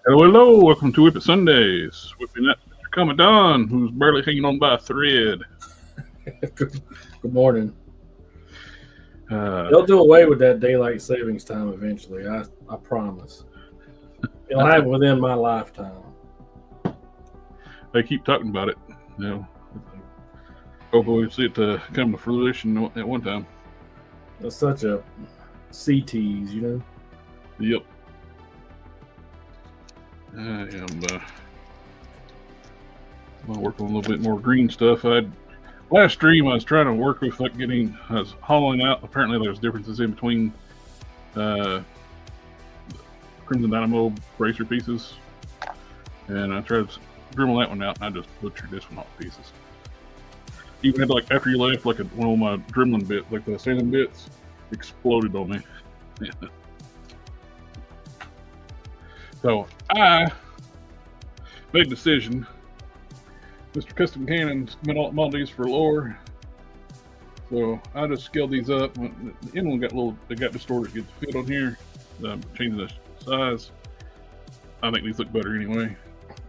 Hello, hello. Welcome to WIP IT Sundays. Whipping that Mr. Commandant, who's barely hanging on by a thread. Good morning. They'll do away with that daylight savings time eventually. I promise. It'll happen within my lifetime. They keep talking about it. You know, hopefully we see it come to fruition at one time. It's such a CTs, you know. Yep. I am gonna work on a little bit more green stuff. Last stream I was trying to work with I was hollowing out. Apparently there's differences in between Crimson Dynamo bracer pieces, and I tried to dribble that one out, and I just butchered this one off pieces. Even had, like, after you left, like one of my dribbling bits, like the sanding bits, exploded on me. So I made a decision. Mr. Custom Cannon's been all these for lore, so I just scaled these up. The end one they got distorted to get the fit on here. Changing the size. I think these look better anyway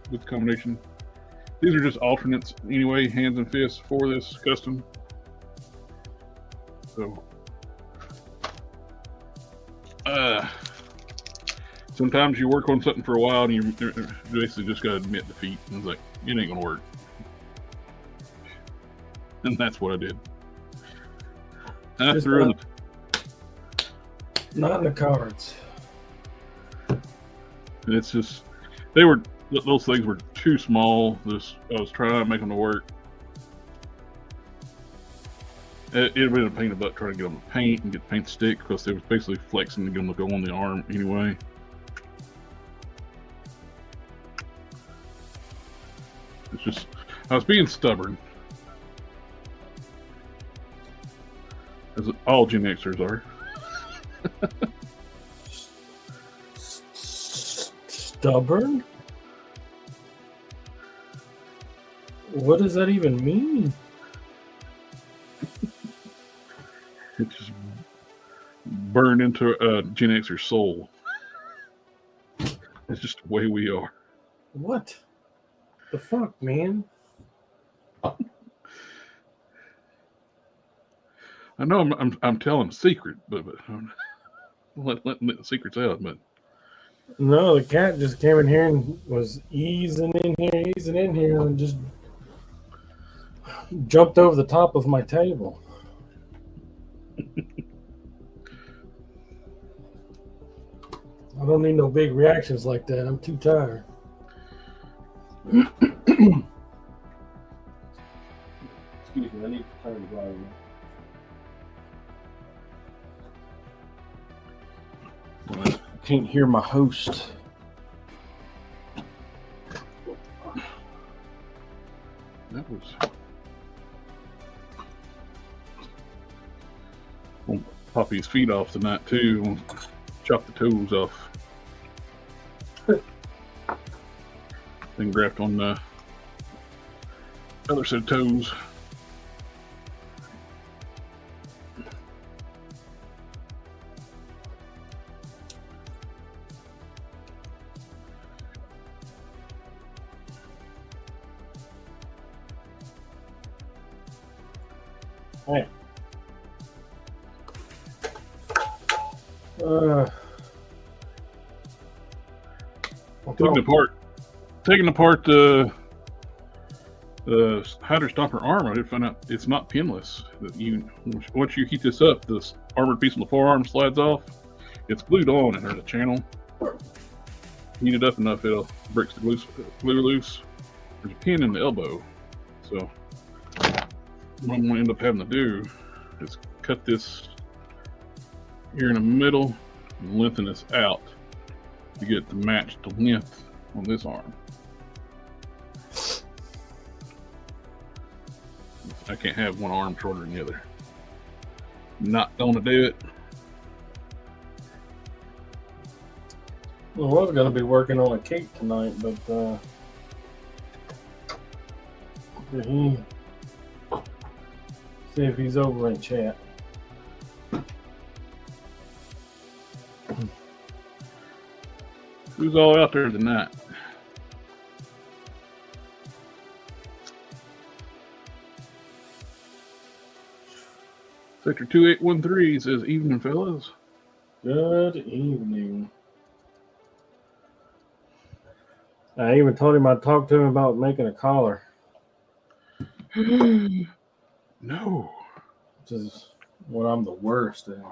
with the combination. These are just alternates anyway, hands and fists for this custom. So sometimes you work on something for a while and you basically just gotta admit defeat. And it's like, it ain't gonna work. And that's what I did. I threw not in the cards. It's just, those things were too small. I was trying to make them to work. It would have been a pain in the butt trying to get them to paint and get the paint to stick, because they was basically flexing to get them to go on the arm anyway. It's just, I was being stubborn. As all Gen Xers are. Stubborn? What does that even mean? It just burned into a Gen Xer soul. It's just the way we are. What the fuck, man? I know I'm telling a secret, but I'm letting the secrets out. But no, the cat just came in here and was easing in here, and just jumped over the top of my table. I don't need no big reactions like that. I'm too tired. Excuse me, I need to turn the volume. I can't hear my host. that was. We'll pop his feet off tonight too. We'll chop the toes off. Then graft on the other set of toes. Hey. Taking apart the Hider Stopper arm, I did find out it's not pinless. Once you heat this up, this armored piece on the forearm slides off. It's glued on, and there's a channel. Heat it up enough, it'll break the glue loose. There's a pin in the elbow, so what I'm going to end up having to do is cut this here in the middle and lengthen this out to get it to match the length on this arm. I can't have one arm shorter than the other. Not going to do it. Well, I was going to be working on a cake tonight, but see if he's over in chat. Who's all out there tonight? Sector 2813 says, evening, fellas. Good evening. I even told him I'd talk to him about making a collar. No. Which is what I'm the worst at.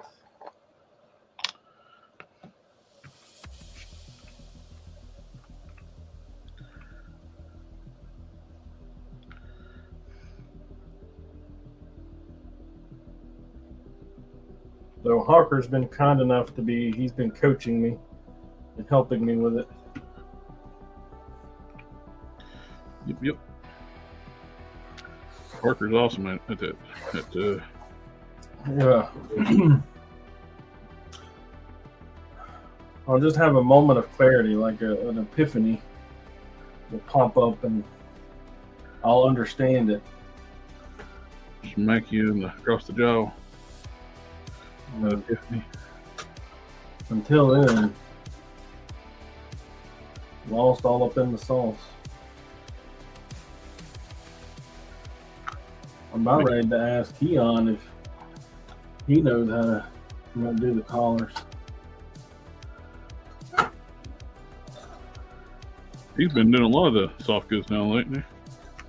So Harker's been kind enough to he's been coaching me and helping me with it. Yep. Harker's awesome at that. Yeah. I'll just have a moment of clarity, like an epiphany will pop up and I'll understand it. Smack you across the jaw. That epiphany. Until then, lost all up in the sauce. I'm about ready to ask Keon if he knows how to do the collars. He's been doing a lot of the soft goods now lately.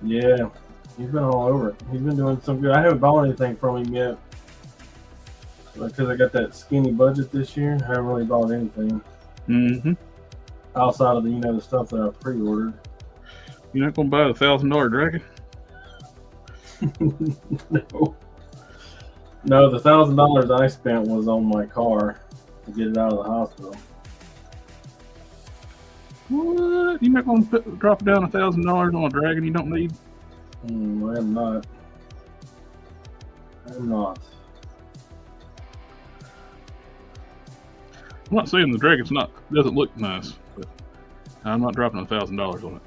Yeah, he's been all over it. He's been doing some good. I haven't bought anything from him yet because I got that skinny budget this year. I haven't really bought anything outside of the stuff that I pre-ordered. You're not gonna buy the $1,000 dragon? No, the $1,000 I spent was on my car to get it out of the hospital. What? You're not gonna drop down $1,000 on a dragon you don't need? I am not. I'm not. I'm not saying the dragon's doesn't look nice, but I'm not dropping $1,000 on it.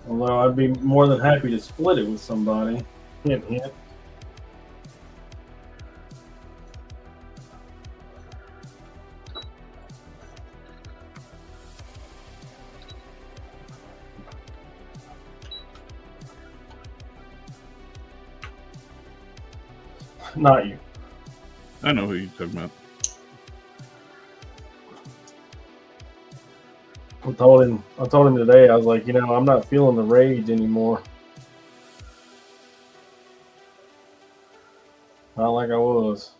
Although I'd be more than happy to split it with somebody. Hint, hint. Not you. I know who you're talking about. I told him today, I was like, I'm not feeling the rage anymore. Not like I was.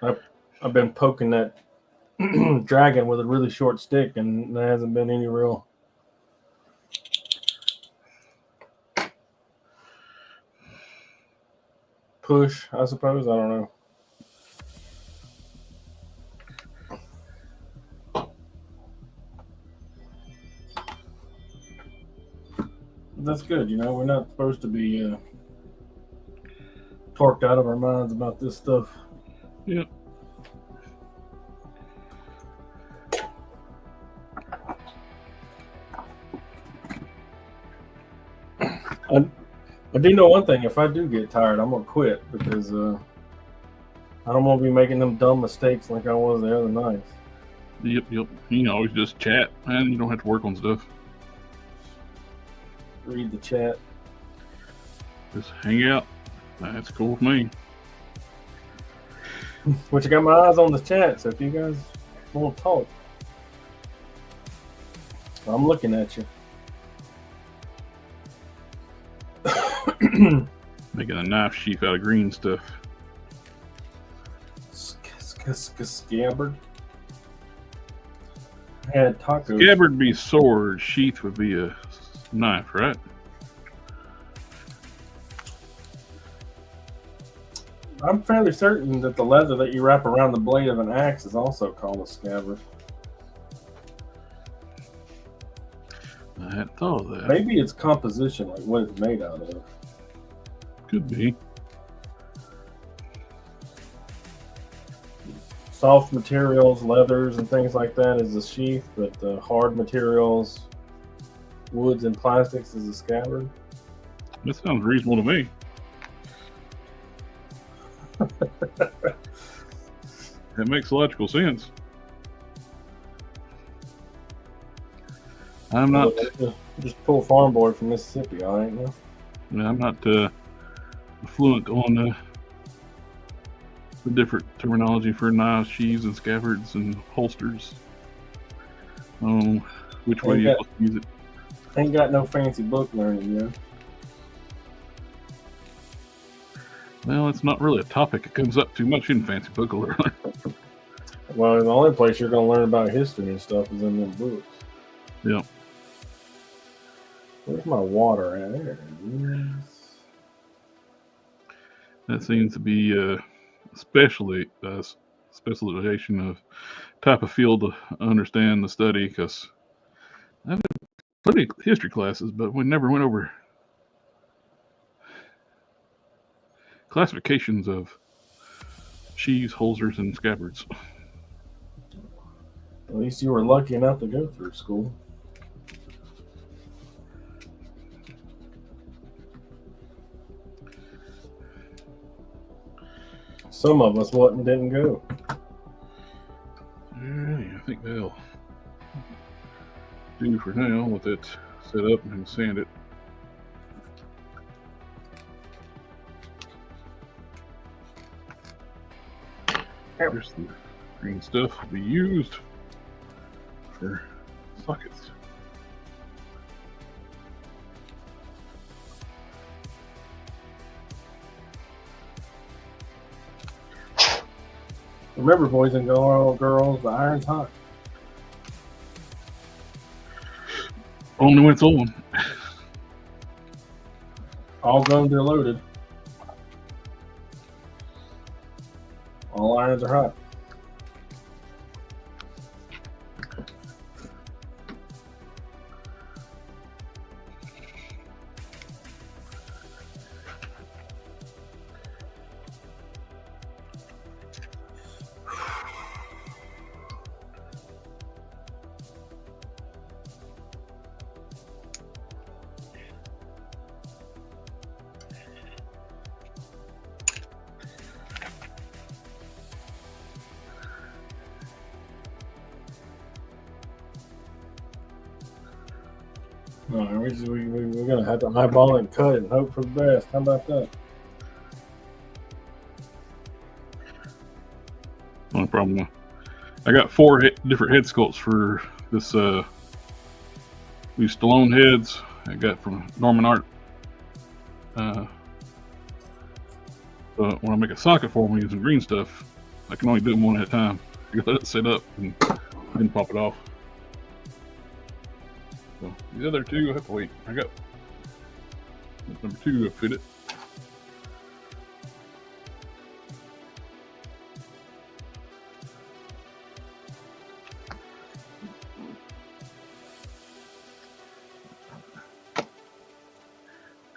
I've been poking that dragon with a really short stick, and there hasn't been any real push, I suppose. I don't know. That's good, we're not supposed to be torqued out of our minds about this stuff. Yep. I do know one thing. If I do get tired, I'm going to quit because I don't want to be making them dumb mistakes like I was the other night. Yep. You can always just chat, man. You don't have to work on stuff. Read the chat. Just hang out. That's cool with me. Which I got my eyes on the chat, so if you guys want to talk, I'm looking at you. Making a knife sheath out of green stuff. Scabbard. I had tacos. Scabbard would be sword. Sheath would be a knife, right? I'm fairly certain that the leather that you wrap around the blade of an axe is also called a scabbard. I hadn't thought of that. Maybe it's composition, like what it's made out of. Could be. Soft materials, leathers, and things like that is a sheath, but the hard materials, woods and plastics is a scabbard. That sounds reasonable to me. That makes logical sense. I'm not. Just pull farm boy from Mississippi, all right? No? I'm not fluent on the different terminology for knives, sheaths, and scabbards and holsters. Which way you use it? Ain't got no fancy book learning, yeah. Well, it's not really a topic. It comes up too much in fancy book learning. Well, the only place you're going to learn about history and stuff is in them books. Yeah. Where's my water at? There it is. That seems to be specialization of type of field to understand the study, because I've had plenty of history classes, but we never went over classifications of sheaths, holsters, and scabbards. At least you were lucky enough to go through school. Some of us didn't go. I think they'll do for now with it set up and sand it. Here's the green stuff to be used for sockets. Remember, boys and girls, the iron's hot. Only when it's on. All guns are loaded. All irons are hot. We're going to have to eyeball and cut it and hope for the best. How about that? No problem. I got 4 different head sculpts for this. These Stallone heads I got from Norman Art. But when I make a socket for them using green stuff, I can only do them one at a time. You let it set up and then pop it off. So the other 2 I have to wait. I got number 2 to fit it.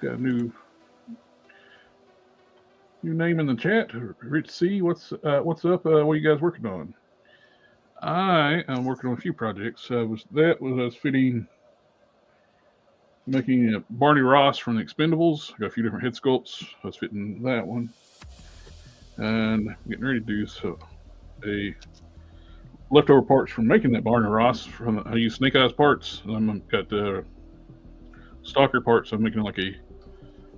Got a new name in the chat. Rich C, what's up? What are you guys working on? I am working on a few projects. I was making a Barney Ross from the Expendables. I got a few different head sculpts. I was fitting that one, and I'm getting ready to do a leftover parts from making that Barney Ross. I use Snake Eyes parts. I've got Stalker parts. I'm making like a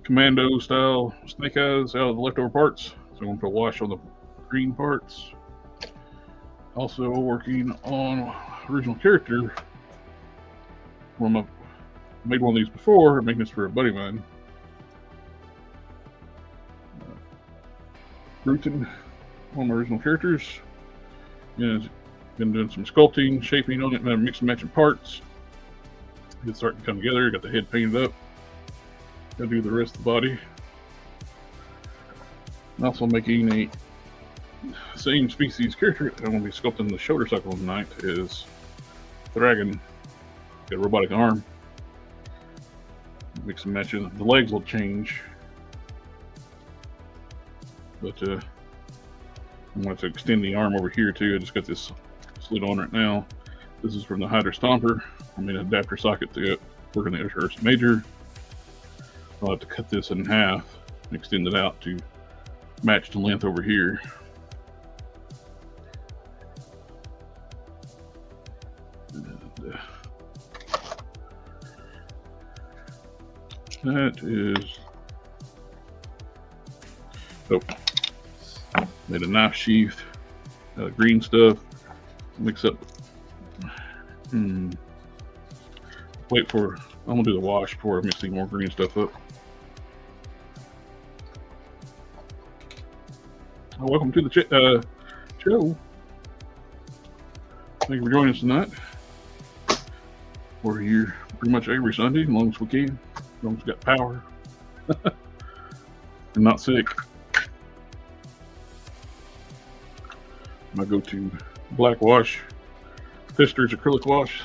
commando style Snake Eyes out of the leftover parts. So I'm going to put a wash on the green parts. Also working on original character. I made one of these before. I'm making this for a buddy of mine. Bruton, one of my original characters. Yeah, been doing some sculpting, shaping on it, and mix and matching parts. It's starting to come together. Got the head painted up. Gotta do the rest of the body. I'm also making a same species character. I'm going to be sculpting the shoulder cycle tonight. Is Dragon. Got a robotic arm. Mix and match it. The legs will change, but I'm going to extend the arm over here too. I just got this slid on right now. This is from the Hydra Stomper. I made an adapter socket to work in the Ursa Major. I'll have to cut this in half and extend it out to match the length over here. And, That is. Oh, made a knife sheath. Green stuff. Mix up. Wait for. I'm gonna do the wash before I'm mixing more green stuff up. Welcome to the show. Thank you for joining us tonight. We're here pretty much every Sunday, as long as we can, as long as we got power and not sick. My go-to black wash, Pfister's acrylic wash.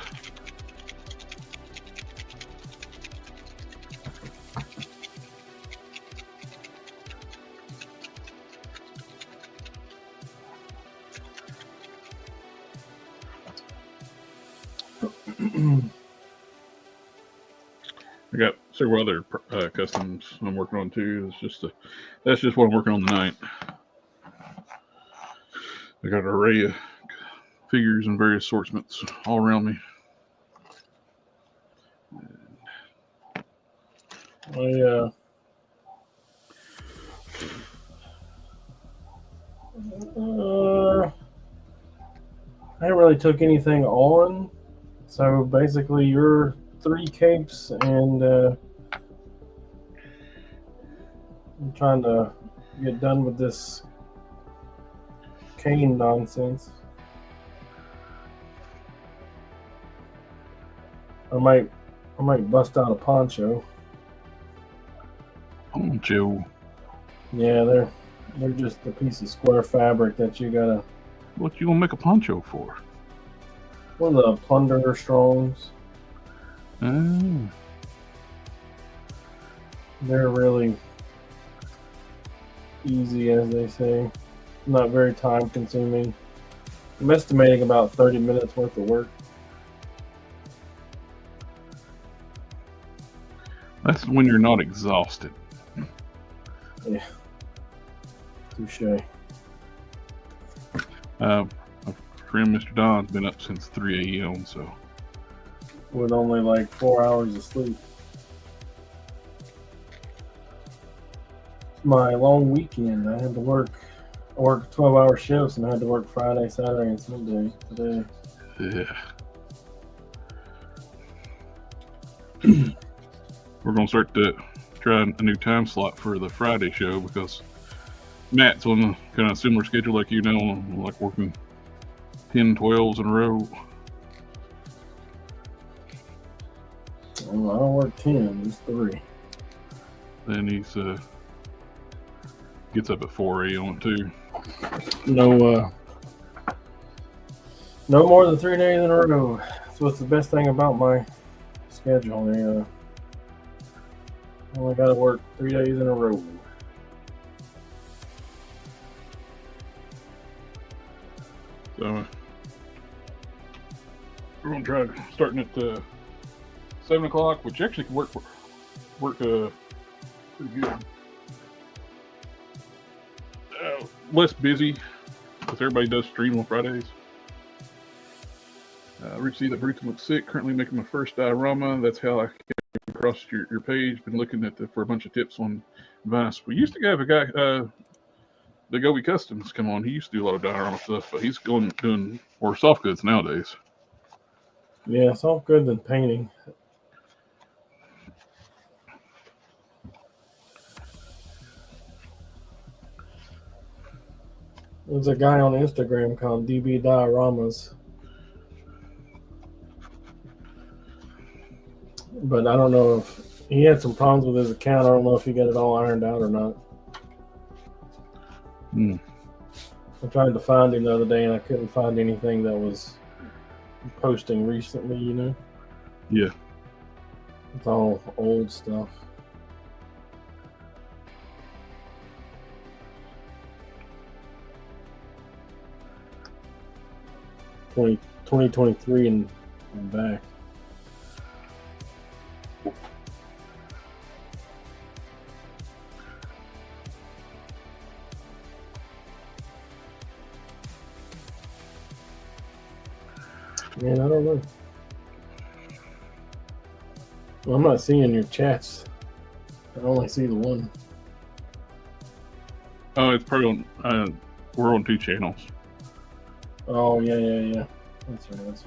I got several other customs I'm working on too. That's just what I'm working on tonight. I got an array of figures and various assortments all around me. I really took anything on, so basically you're 3 capes, and I'm trying to get done with this cane nonsense. I might bust out a poncho. Poncho. Yeah, they're just a piece of square fabric that you gotta. What you gonna make a poncho for? One of the Plunder Strongs. Oh. They're really easy, as they say. Not very time consuming. I'm estimating about 30 minutes worth of work. That's when you're not exhausted. Yeah. Touche. My friend Mr. Don's been up since 3 a.m. so. With only like 4 hours of sleep. My long weekend, I had to work. I worked 12-hour shifts and I had to work Friday, Saturday, and Sunday today. Yeah. We're gonna start to try a new time slot for the Friday show because Matt's on a kind of similar schedule like you know, like working 10, 12s in a row. Well, I don't work 10, just 3. Then he's gets up at 4 a.m. too. No more than 3 days in a row. That's what's the best thing about my schedule. I only got to work 3 days in a row. So we're gonna try starting at 7 o'clock, which actually can work pretty good. Less busy because everybody does stream on Fridays. Rich see that Bruton looks sick. Currently making my first diorama. That's how I came across your page. Been looking at for a bunch of tips on Vice. We used to have a guy, the Go Customs, come on. He used to do a lot of diorama stuff, but he's doing more soft goods nowadays. Yeah, soft goods and painting. There's a guy on Instagram called DB Dioramas. But I don't know if he had some problems with his account. I don't know if he got it all ironed out or not. I tried to find him the other day and I couldn't find anything that was posting recently, Yeah. It's all old stuff. Twenty 2023 and back. Man, I don't know. Well, I'm not seeing your chats I only see the one. Oh, it's probably on. We're on 2 channels. Oh yeah. That's right.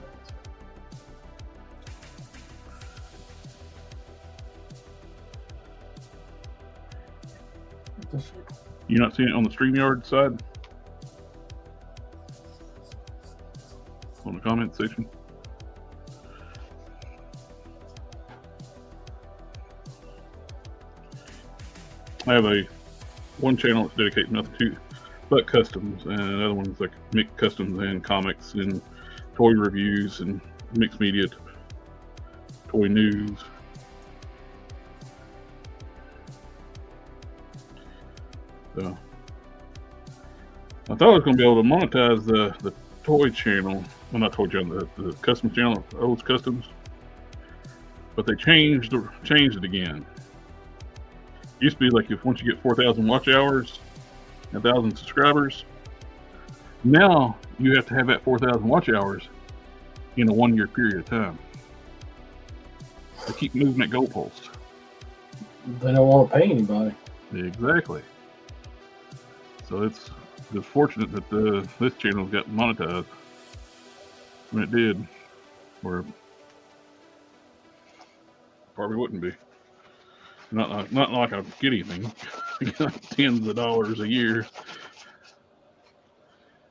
You not seeing it on the StreamYard side? On the comment section? I have one channel that's dedicated nothing to but customs, and another one's like mixed customs and comics and toy reviews and mixed media, toy news. So I thought I was going to be able to monetize the toy channel, well, not toy channel, the custom channel, O's Customs, but they changed it again. It used to be like if once you get 4,000 watch hours, 1,000 subscribers, now you have to have that 4,000 watch hours in a 1 year period of time. They keep moving that goalpost. They don't want to pay anybody. Exactly. So it's just fortunate that this channel got monetized when it did, or probably wouldn't be. Not like I get anything. I get tens of dollars a year.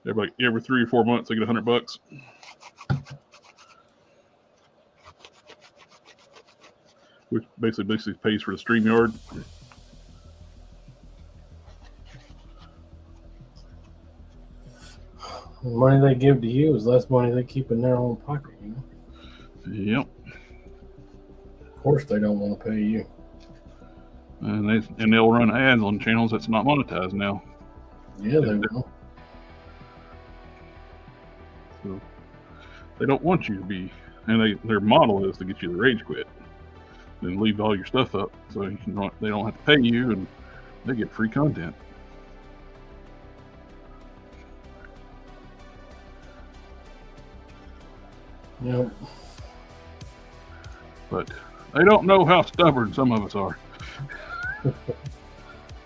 Every 3 or 4 months, I get $100, which basically pays for the StreamYard. The money they give to you is less money they keep in their own pocket. Yep. Of course, they don't want to pay you. And they'll run ads on channels that's not monetized now. Yeah, they will. So they don't want you to be, and their model is to get you to rage quit, then leave all your stuff up, so they don't have to pay you, and they get free content. Yep. But they don't know how stubborn some of us are.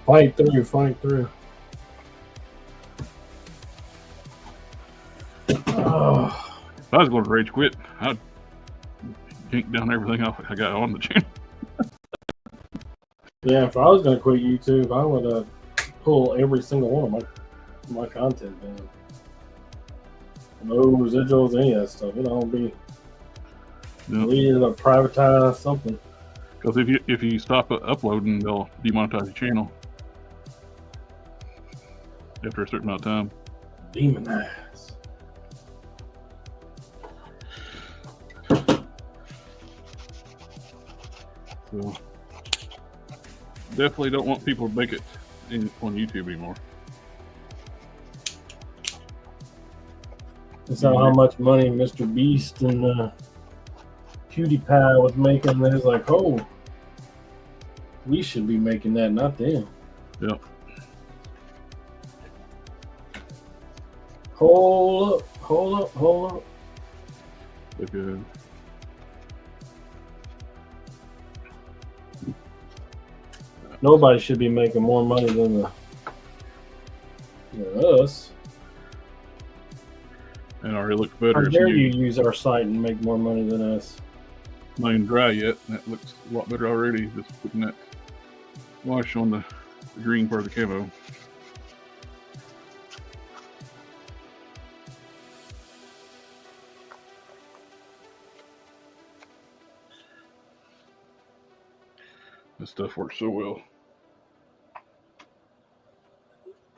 Fight through. Oh. If I was going to rage quit, I'd yank down everything off I got on the channel. Yeah, if I was going to quit YouTube, I would pull every single one of my content down. No residuals, any of that stuff. It all be leading to privatize something. Because if you stop uploading, they'll demonetize your channel after a certain amount of time. Demonize. So definitely don't want people to make it on YouTube anymore. That's not how much money Mr. Beast and PewDiePie was making. They was like, oh, we should be making that, not them. Yep. Hold up. Okay. Nobody should be making more money than us. And already looks better. How dare you use our site and make more money than us? Not even dry yet. That looks a lot better already. Just putting that wash on the green part of the camo. This stuff works so well.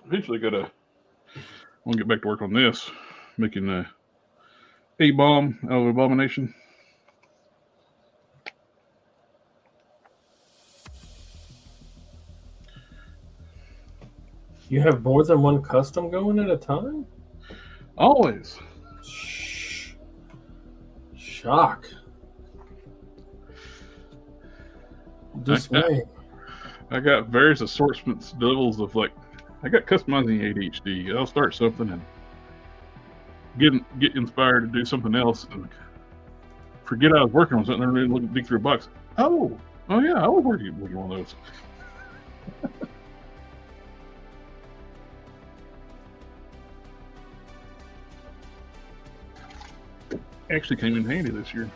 Eventually want to get back to work on this, making a bomb out of Abomination. You have more than one custom going at a time? Always. Shock. Dismay. I got various assortments, levels of I got customizing ADHD. I'll start something and get inspired to do something else and forget I was working on something and then dig through a box. Oh yeah, I was working one of those. Actually came in handy this year.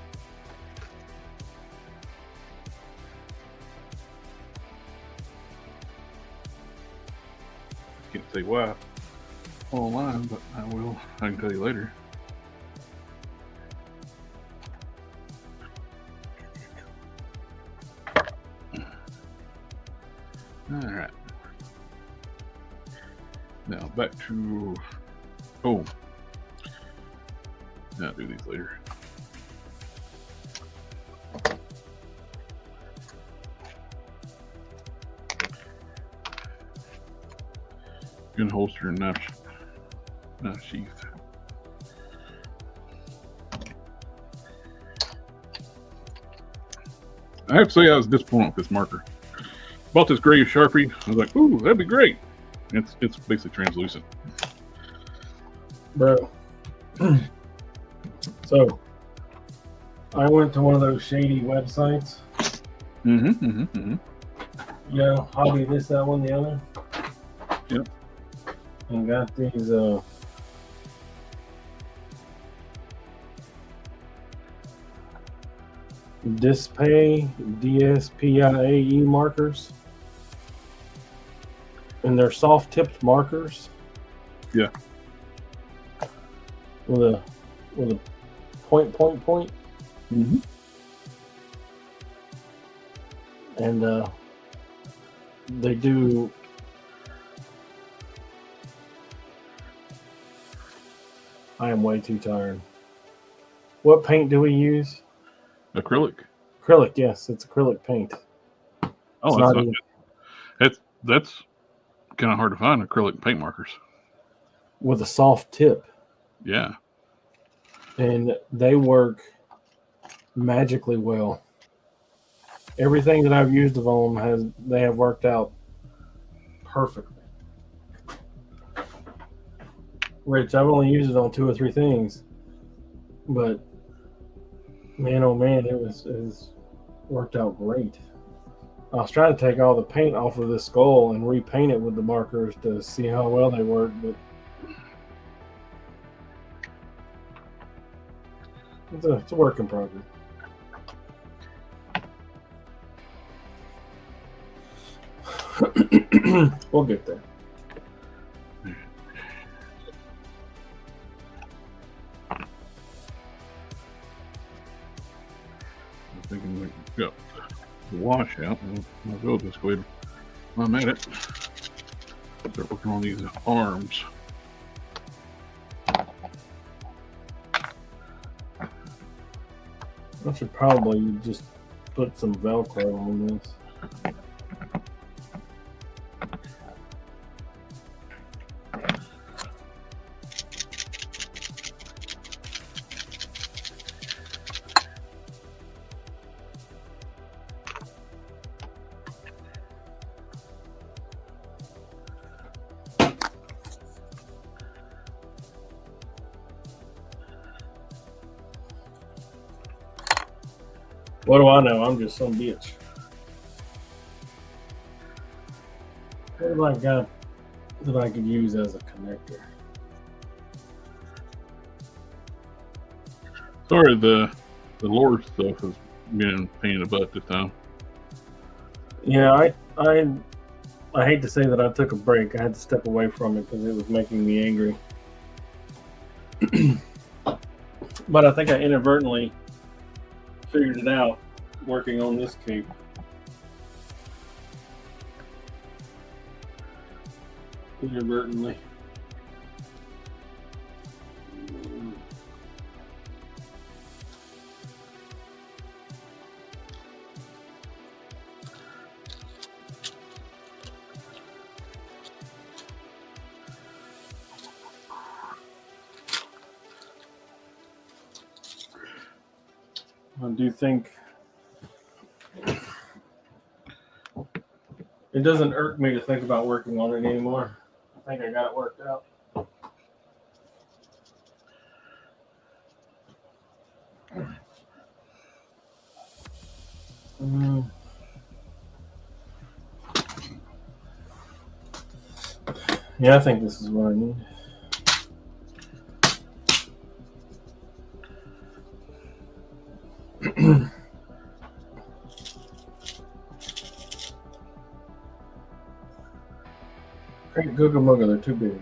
Can't say why online, but I will. I can tell you later. All right. Now back to, oh, I'll do these later. Gun holster and knife sheath. I have to say I was disappointed with this marker. Bought this gray Sharpie. I was like, ooh, that'd be great. It's basically translucent. Bro. So, I went to one of those shady websites. You know, hobby this, that one, the other. Yep. And got these DSPIAE markers. And they're soft tipped markers. Yeah. With a point. And they do I am way too tired. What paint do we use? Acrylic. Acrylic, yes, it's acrylic paint. Oh, that's not good. That's kind of hard to find, acrylic paint markers. With a soft tip. Yeah. And they work magically well. Everything that I've used of them they have worked out perfectly. Rich, I've only used it on 2 or 3 things, but man, oh man, it was worked out great. I was trying to take all the paint off of the skull and repaint it with the markers to see how well they work, but it's a work in progress. We'll get there. I'm thinking we got the washout. I'll go this way. While I'm at it, start working on these arms. I should probably just put some Velcro on this. What do I know? I'm just some bitch. What have I got that I could use as a connector? Sorry, the lore stuff has been a pain in the butt this time. Yeah, I hate to say that I took a break. I had to step away from it because it was making me angry. But I think I inadvertently figured it out working on this cape. Inadvertently. I do think it doesn't irk me to think about working on it anymore. I think I got it worked out. Yeah, I think this is what I need. Great Googa Mugga, they're too big.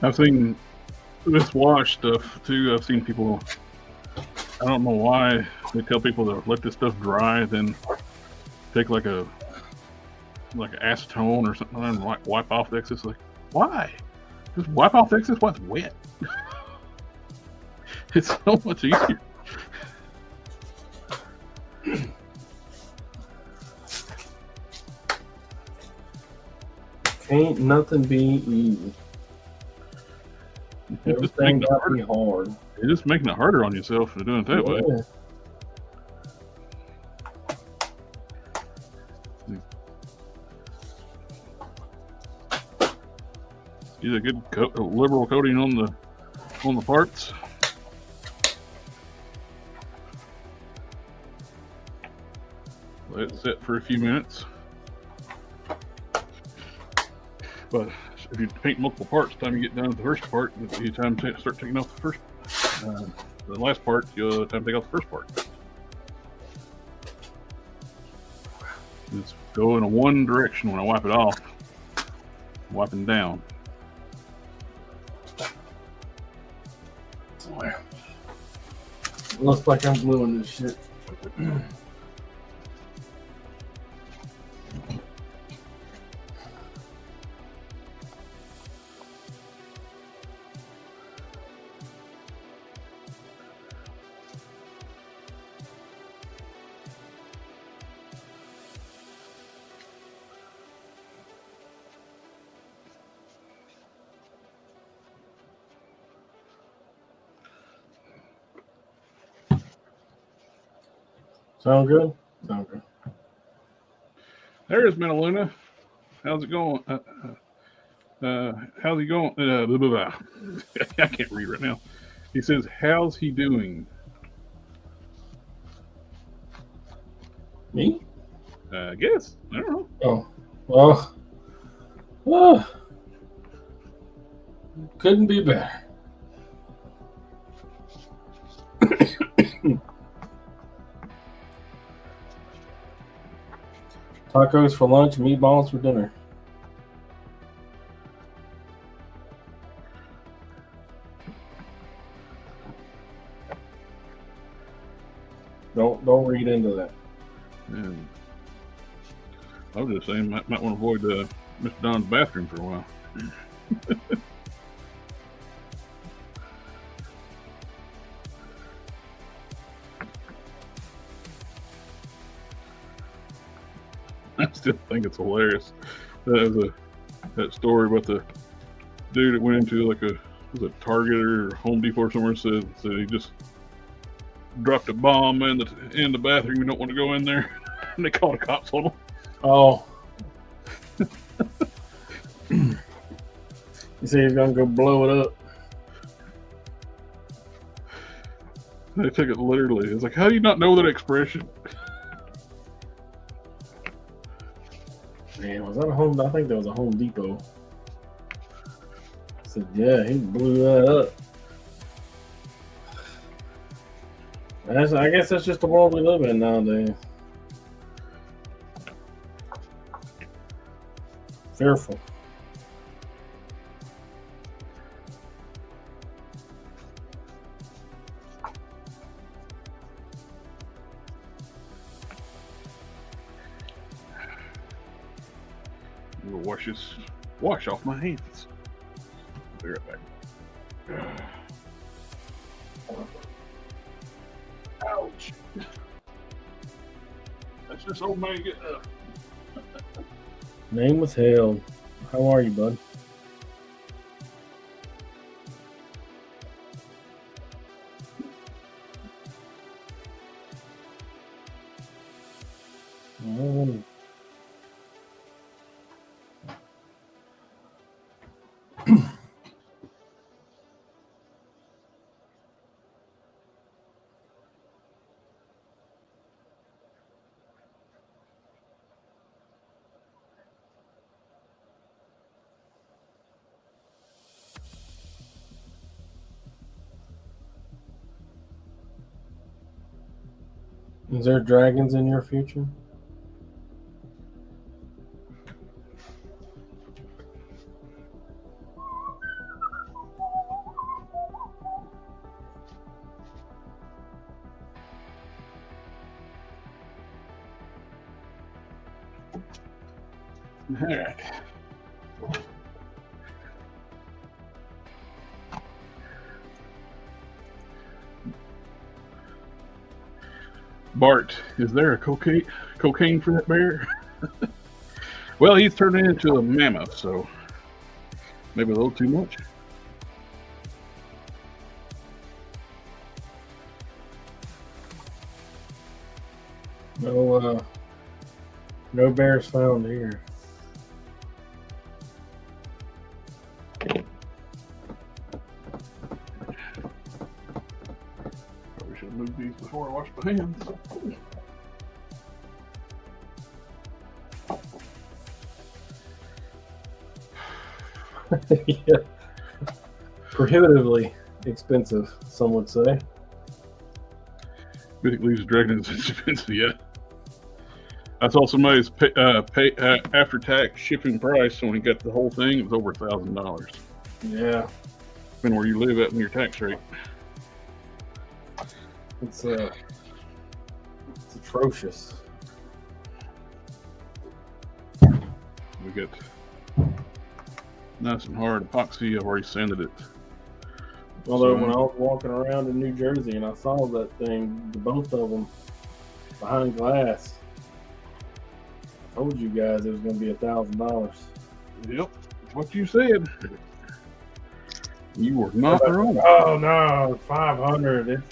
I've seen this wash stuff too. I've seen people. I don't know why they tell people to let this stuff dry, then take like acetone or something and wipe off the excess. Like, why? Just wipe off the excess while it's wet. It's so much easier. Ain't nothing be easy. Everything got to be hard. You're just making it harder on yourself for doing it that way. Get a good liberal coating on the parts. Let it sit for a few minutes. But if you paint multiple parts, by the time you get down to the first part, you time to start taking off the last part, you'll time to take off the first part. Just go in one direction when I wipe it off. Wiping down. Looks like I'm gluing this shit. Sound good? Sound good. There's Metaluna. How's it going? How's he going? Blah, blah, blah. I can't read right now. He says, how's he doing? Me? I guess. I don't know. Oh. Well. Couldn't be better. Tacos for lunch, meatballs for dinner. Don't read into that. And I was just saying, might want to avoid Mr. Don's bathroom for a while. I still think it's hilarious. That story about the dude that went into like was it Target or Home Depot or somewhere, said he just dropped a bomb in the bathroom. You don't want to go in there, and they called the cops on him. Oh. You say he's gonna go blow it up. They took it literally. It's like, how do you not know that expression? Man, was that a Home? I think that was a Home Depot. I said, yeah, he blew that up. I guess that's just the world we live in nowadays. Fearful. I'm gonna wash off my hands. Be right back. Ouch. That's just old man getting up. Name was held. How are you, bud? Mm. Is there dragons in your future? All right. Bart, is there a cocaine for that bear? Well, he's turning into a mammoth, so maybe a little too much. No bears found here. Probably should move these before I wash my hands. Yeah. Prohibitively expensive, some would say. Mythic Leaves Dragons is expensive, yeah. I saw somebody's after tax shipping price when he got the whole thing. It was over $1,000. Yeah, Depending where you live at in your tax rate. it's atrocious. We got nice and hard epoxy. I've already sanded it. Although when I was walking around in New Jersey and I saw that thing, the both of them behind glass, I told you guys it was going to be $1,000. Yep, that's what you said. You were not wrong. Oh no, 500.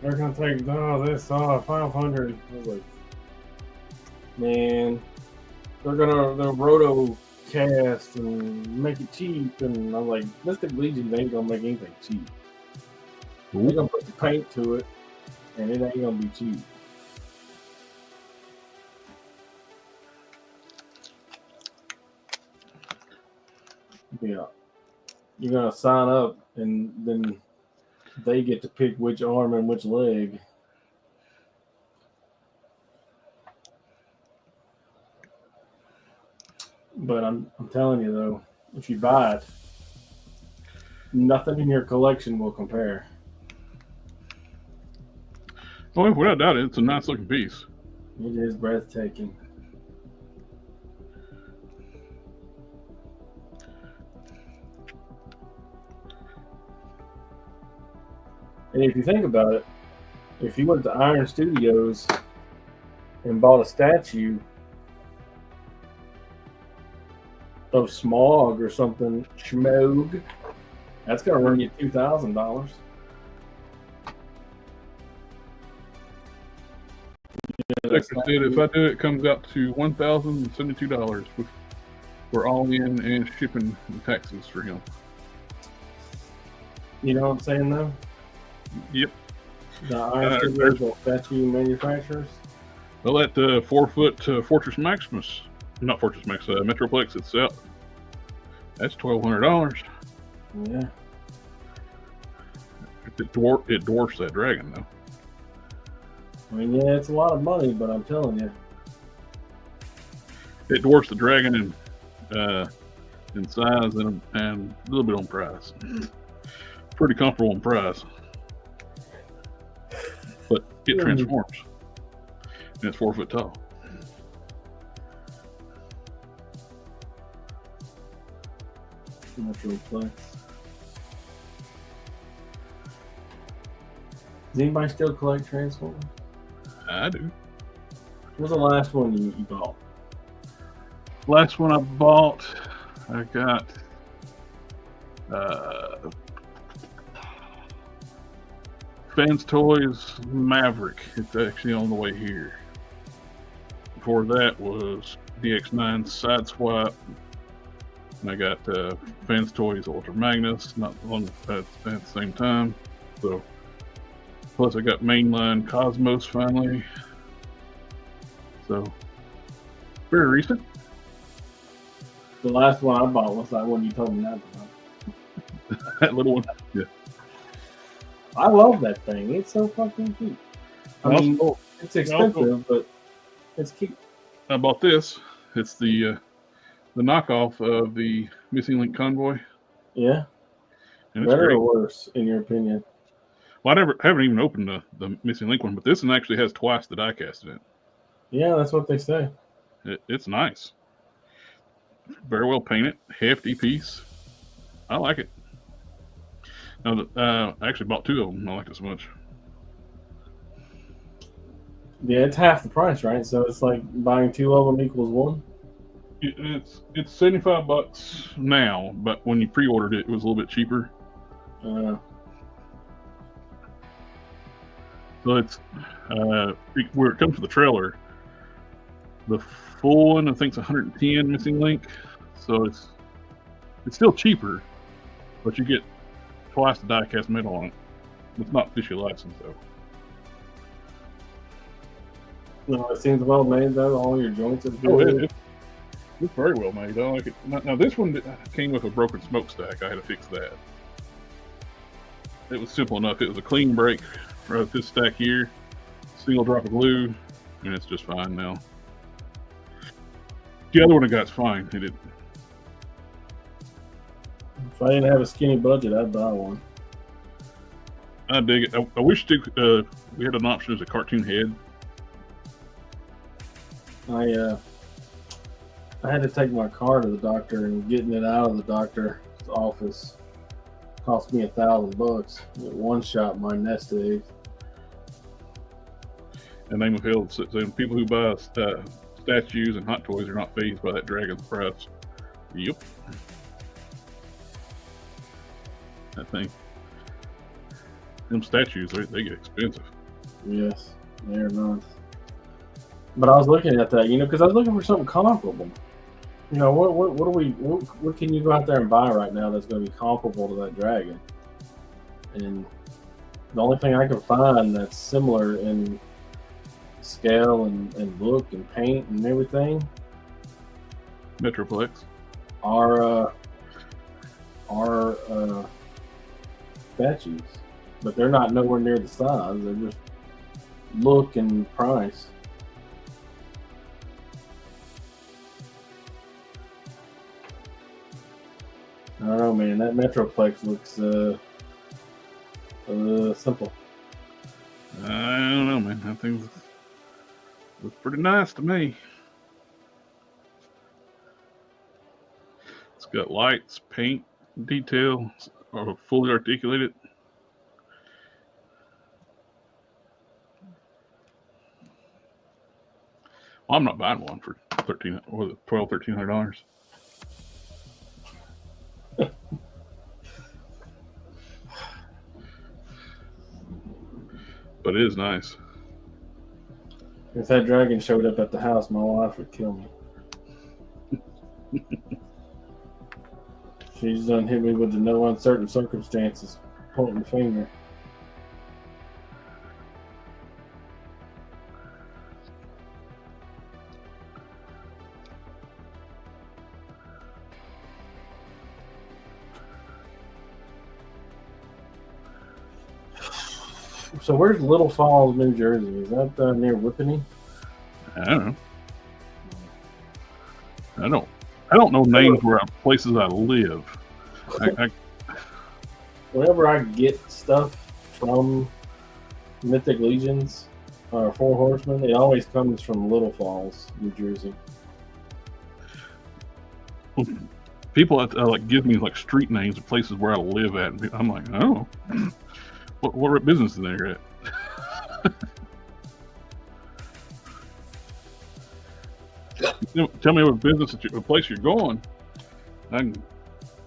They're going to take this off 500. I was like, man, they're roto cast and make it cheap, and I'm like, Mystic Legion ain't gonna make anything cheap. They're gonna put the paint to it, and it ain't gonna be cheap. Yeah, you're gonna sign up, and then they get to pick which arm and which leg. But I'm telling you though, if you buy it, nothing in your collection will compare. Oh, without doubt, it's a nice looking piece. It is breathtaking. And if you think about it, if you went to Iron Studios and bought a statue of Smog or something, Schmog, that's going to run you $2,000. Like I said, if I do it, it comes out to $1,072 for all in and shipping and taxes for him. You know what I'm saying, though? Yep. The Iron Studios are statue manufacturers. Well, that 4-foot Fortress Maximus, not Fortress Max, Metroplex itself, that's $1,200. Yeah. It dwarfs that dragon, though. I mean, yeah, it's a lot of money, but I'm telling you. It dwarfs the dragon in size and a little bit on price. Pretty comfortable in price. But it transforms. And it's 4 foot tall. Metroplex. Does anybody still collect Transformers? I do. What was the last one you bought? Last one I bought, I got Fans Toys Maverick. It's actually on the way here. before that was DX9 Sideswipe. And I got Fans Toys Ultra Magnus, not long at the same time. So, plus I got mainline Cosmos finally. So, very recent. The last one I bought was that one you told me not to buy. That little one, yeah. I love that thing. It's so fucking cute. I mean, it's expensive, but it's cute. I bought this. It's the knockoff of the Missing Link Convoy. Yeah. And better or worse, in your opinion? Well, I haven't even opened the Missing Link one, but this one actually has twice the die cast in it. Yeah, that's what they say. It's nice. Very well painted, hefty piece. I like it. Now, I actually bought two of them. I like it so much. Yeah, it's half the price, right? So it's like buying two of them equals one. It's $75 now, but when you pre-ordered it, it was a little bit cheaper. So it's where it comes to the trailer. The full one, I think, is 110 Missing Link. So it's still cheaper, but you get twice the die-cast metal on it. It's not officially licensed, though. No, it seems well made, though. All your joints are good. Oh, it's very well made. I like it. Now, this one came with a broken smokestack. I had to fix that. It was simple enough. It was a clean break for this stack here, single drop of glue, and it's just fine now. The other one I got's fine. It didn't. If I didn't have a skinny budget, I'd buy one. I dig it. I wish we had an option as a cartoon head. I had to take my car to the doctor, and getting it out of the doctor's office cost me $1,000. One shot my nest egg. The name of hell, saying people who buy statues and hot toys are not fazed by that dragon's price. Yep. That thing. Them statues, they get expensive. Yes, they're nice. But I was looking at that, because I was looking for something comparable. What can you go out there and buy right now that's going to be comparable to that dragon? And the only thing I can find that's similar in scale and look and paint and everything Metroplex are statues, but they're not nowhere near the size. They're just look and price. I don't know, man. That Metroplex looks simple. I don't know, man. That thing looks pretty nice to me. It's got lights, paint, detail, or fully articulated. Well, I'm not buying one for $1,200-$1,300. But it is nice. If that dragon showed up at the house, my wife would kill me. She's done hit me with the no uncertain circumstances pointing finger. So where's Little Falls, New Jersey? Is that near Whippany? I don't know. I don't know names where places I live. Whenever I get stuff from Mythic Legions or Four Horsemen, it always comes from Little Falls, New Jersey. People give me street names of places where I live at, and I'm like, oh, what business is there at? Tell me what business, a place you're going. I can,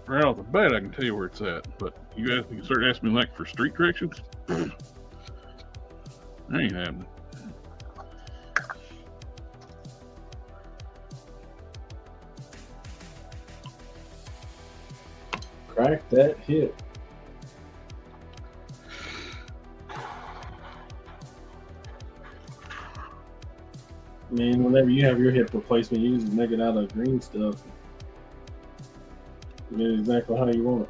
right off the bat, I can tell you where it's at. But you start asking me for street directions, that ain't happening. crack that hip. I mean, whenever you have your hip replacement, you just make it out of green stuff. You get exactly how you want it.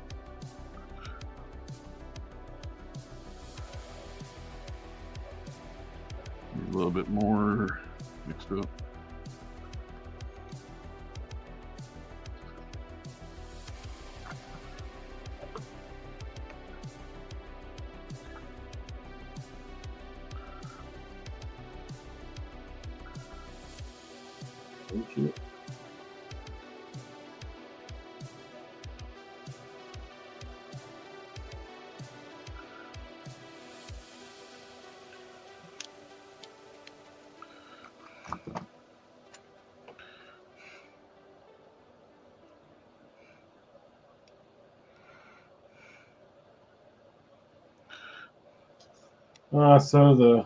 A little bit more mixed up. Oh, shit. So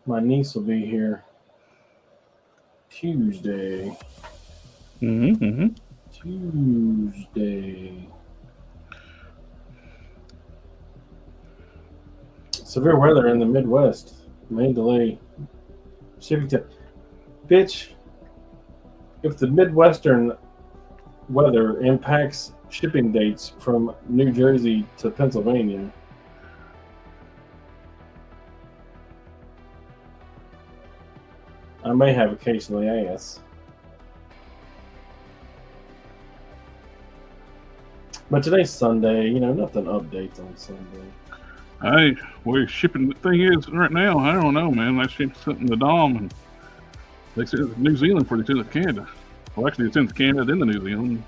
my niece will be here Tuesday. Tuesday. Severe weather in the Midwest may delay shipping time. Bitch, if the Midwestern weather impacts shipping dates from New Jersey to Pennsylvania, I may have a case of the ass. But today's Sunday, you know, nothing updates on Sunday. Where shipping thing is right now, I don't know, man. I shipped something to Dom, and they said it's New Zealand before they sent it to Canada. Well, actually, it's in Canada, then to New Zealand,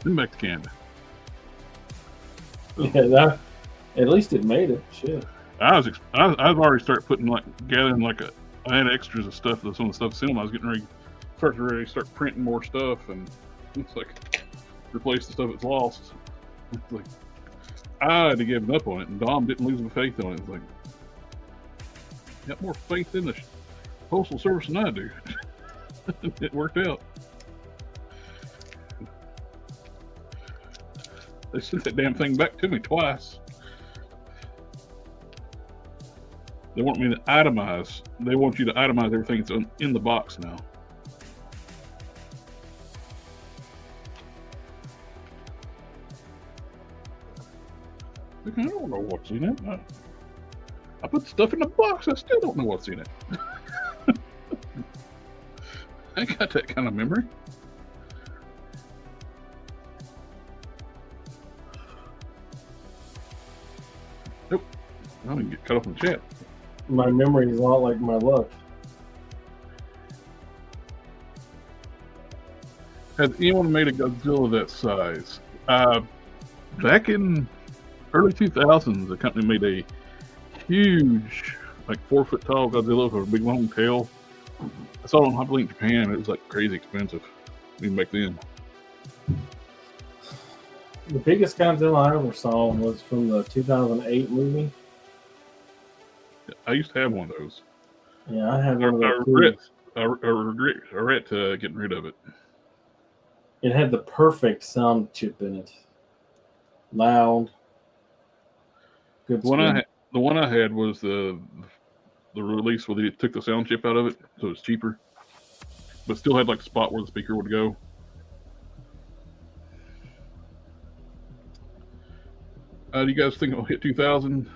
then back to Canada. So, yeah, at least it made it. Shit. I've already started putting gathering I had extras of stuff. Some of the stuff cinema I was getting ready to start printing more stuff, and it's like replace the stuff that's lost. It's like I had to give up on it, and Dom didn't lose my faith on it. It's like you got more faith in the postal service than I do. It worked out. They sent that damn thing back to me twice. They want me to itemize. They want you to itemize everything that's in the box now. I don't know what's in it. I put stuff in the box. I still don't know what's in it. I ain't got that kind of memory. Nope. I didn't get cut off in the chat. My memory is a lot like my luck. Has anyone made a Godzilla that size? Back in early 2000s, the company made a huge, 4-foot tall Godzilla with a big long tail. I saw it on Link Japan. It was crazy expensive, even back then. The biggest Godzilla I ever saw was from the 2008 movie. I used to have one of those. Yeah, I had one of those. I regret getting rid of it. It had the perfect sound chip in it. Loud. Good. The one I had was the release where they took the sound chip out of it, so it's cheaper, but still had a spot where the speaker would go. Do you guys think it'll hit 2,000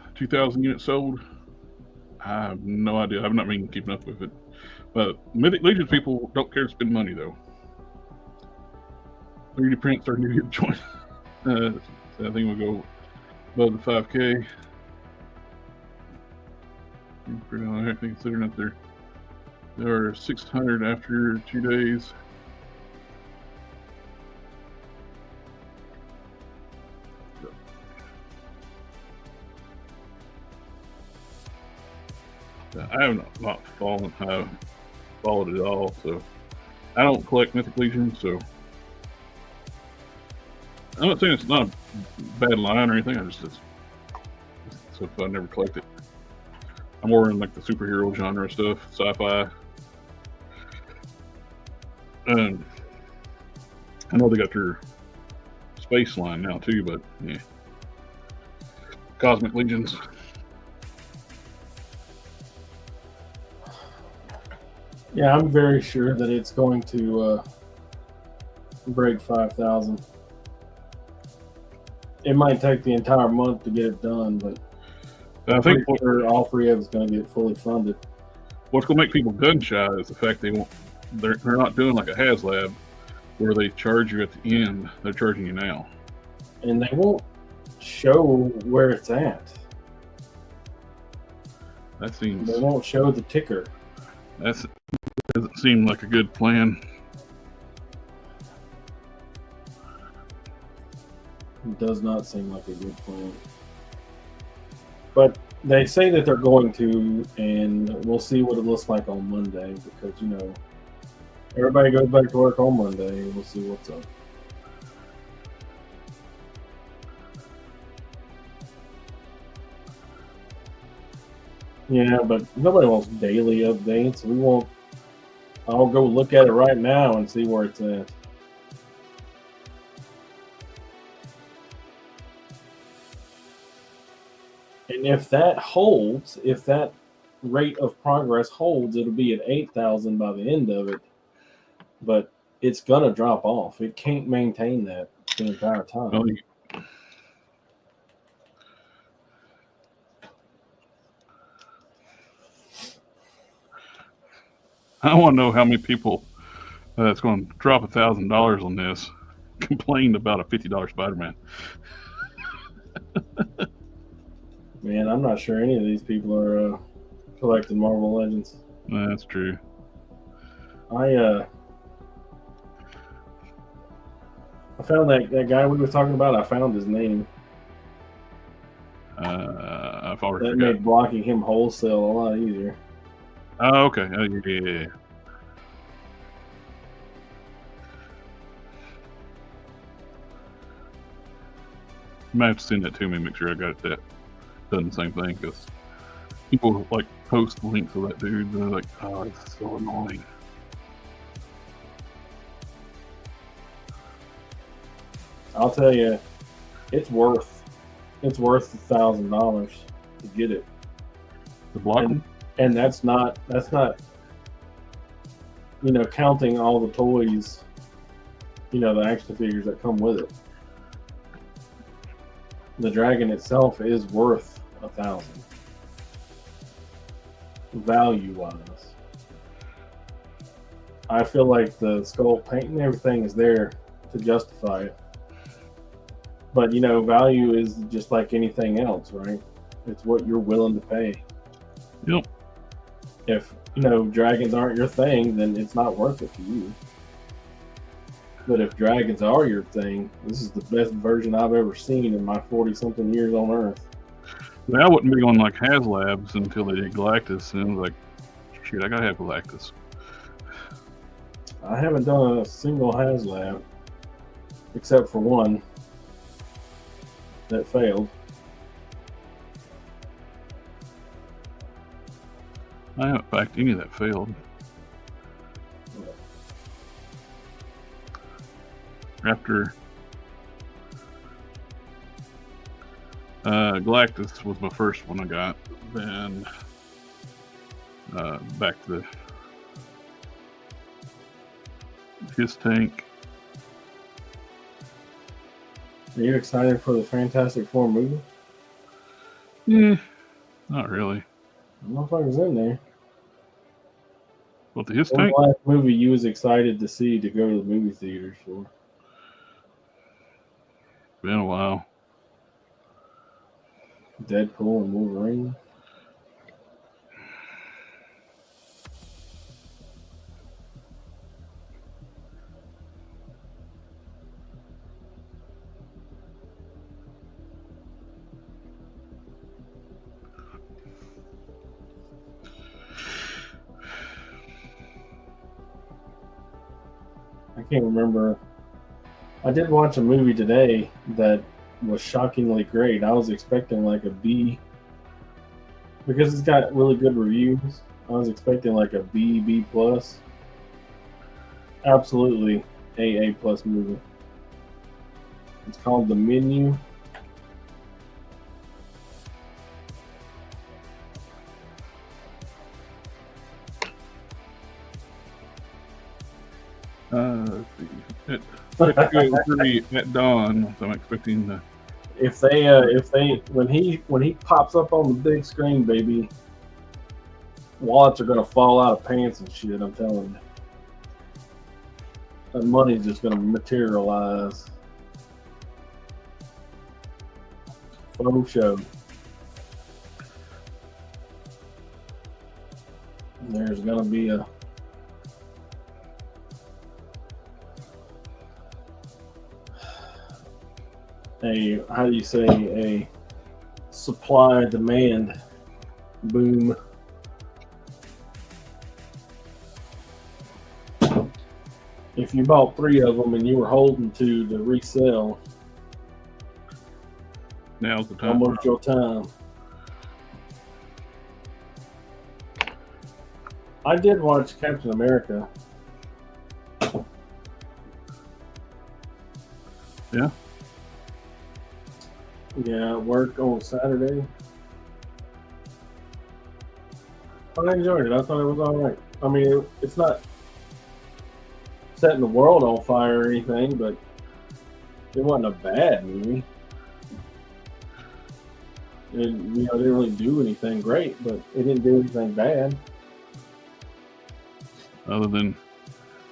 units sold? I have no idea. I've not been keeping up with it. But Legion people don't care to spend money, though. 3D prints are new to join. So I think we'll go above the 5K. Considering that there are 600 after 2 days. I have not followed it at all, so I don't collect Mythic Legion, so I'm not saying it's not a bad line or anything. So I never collect it. I'm more in the superhero genre stuff, sci-fi. And I know they got their space line now too, but yeah. Cosmic Legions. Yeah, I'm very sure that it's going to break 5,000. It might take the entire month to get it done, but I think all 3 of it's going to get fully funded. What's going to make people gun shy is the fact they're not doing like a HasLab where they charge you at the end. They're charging you now, and they won't show where it's at. That seems. They won't show the ticker. That doesn't seem like a good plan. It does not seem like a good plan. But they say that they're going to, and we'll see what it looks like on Monday, because, you know, everybody goes back to work on Monday, and we'll see what's up. Yeah, but nobody wants daily updates. I'll go look at it right now and see where it's at. And if that holds, if that rate of progress holds, it'll be at 8,000 by the end of it. But it's going to drop off. It can't maintain that the entire time. Well, I want to know how many people that's going to drop $1,000 on this complained about a $50 Spider-Man. Man, I'm not sure any of these people are collecting Marvel Legends. That's true. I found that guy we were talking about. I found his name. I've already that forgot. Made blocking him wholesale a lot easier. Oh, okay. Yeah. You might have to send that to me, make sure I got it done the same thing, because people like post links of that dude and they're like, oh, it's so annoying. I'll tell you, it's worth $1,000 to get it. The block them? And that's not counting all the toys, the action figures that come with it. The dragon itself is worth 1,000 value wise. I feel like the skull paint and everything is there to justify it. But value is just like anything else, right? It's what you're willing to pay. Yep. If dragons aren't your thing, then it's not worth it for you. But if dragons are your thing, this is the best version I've ever seen in my 40-something years on Earth. I wouldn't be on like HasLabs until they did Galactus, and I was like, shit, I gotta have Galactus. I haven't done a single HasLab, except for one that failed. I haven't packed any that failed. After Galactus was my first one I got, then back to his tank. Are you excited for the Fantastic Four movie? Not really. Motherfucker's in there. What, the his What tank? was the last movie you was excited to see to go to the movie theaters for? Been a while. Deadpool and Wolverine. I can't remember. I did watch a movie today that was shockingly great. I was expecting like a B, because it's got really good reviews. I was expecting like a B plus. Absolutely A plus movie. It's called the Menu. Let's see. At 6:03 at dawn, so I'm expecting the. If they when he pops up on the big screen, baby, wallets are gonna fall out of pants and shit. I'm telling you, that money's just gonna materialize. Faux show. There's gonna be a how do you say, a supply demand boom. If you bought 3 of them and you were holding to resell, now's the time. Almost your time. I did watch Captain America. Yeah. Yeah, work on Saturday. I enjoyed it. I thought it was all right. I mean, it's not setting the world on fire or anything, but it wasn't a bad movie. It, you know, didn't really do anything great, but it didn't do anything bad. Other than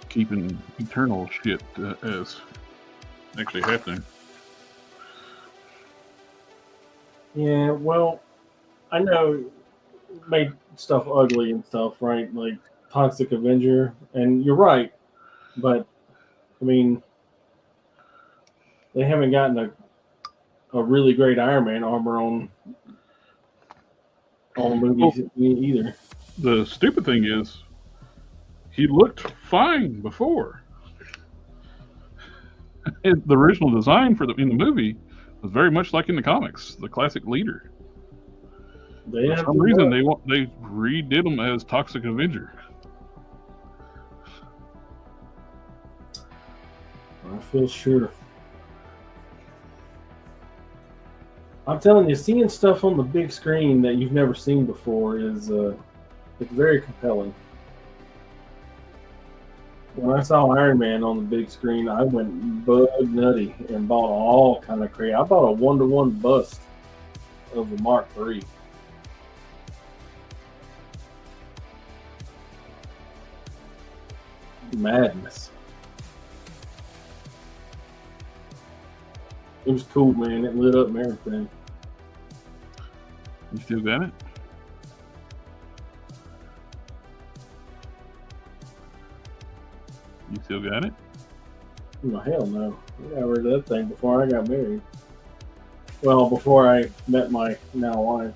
keeping eternal shit as actually happening. Yeah, well, I know it made stuff ugly and stuff, right? Like Toxic Avenger, and you're right, but I mean, they haven't gotten a really great Iron Man armor on movies either. The stupid thing is, he looked fine before. The original design in the movie was very much like in the comics, the classic leader. For some reason, they redid him as Toxic Avenger. I feel sure. I'm telling you, seeing stuff on the big screen that you've never seen before is it's very compelling. When I saw Iron Man on the big screen, I went bug nutty and bought all kind of crazy. I bought a 1-to-1 bust of the Mark III. Madness. It was cool, man. It lit up and everything. You still got it? You still got it? No, hell no. I got rid of that thing before I got married. Well, before I met my now wife.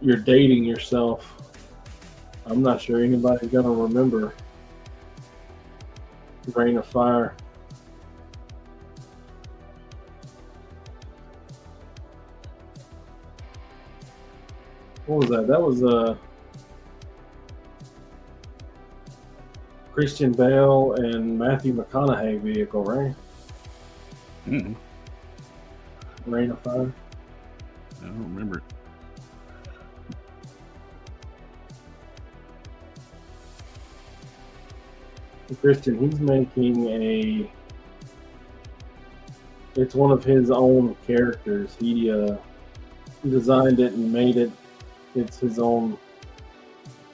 You're dating yourself. I'm not sure anybody's going to remember Rain of Fire. What was that? That was Christian Bale and Matthew McConaughey vehicle, right? Mm-mm. Rain of Fire. I don't remember it. Christian, he's making it's one of his own characters. He designed it and made it. It's his own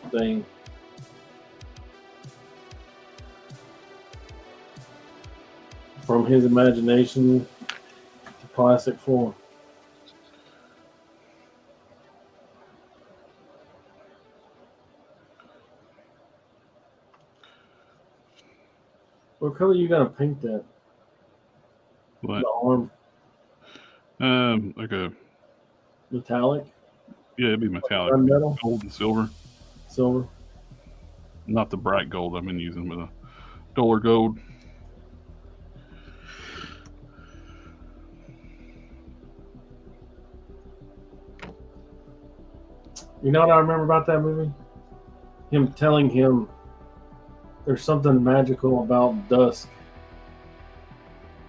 thing. From his imagination to plastic form. What color you gonna paint that? What? The arm. Like a metallic. Yeah, it'd be metallic. Gunmetal? Gold and silver. Silver. Not the bright gold I've been using, but a duller gold. You know what I remember about that movie? Him telling him there's something magical about dusk.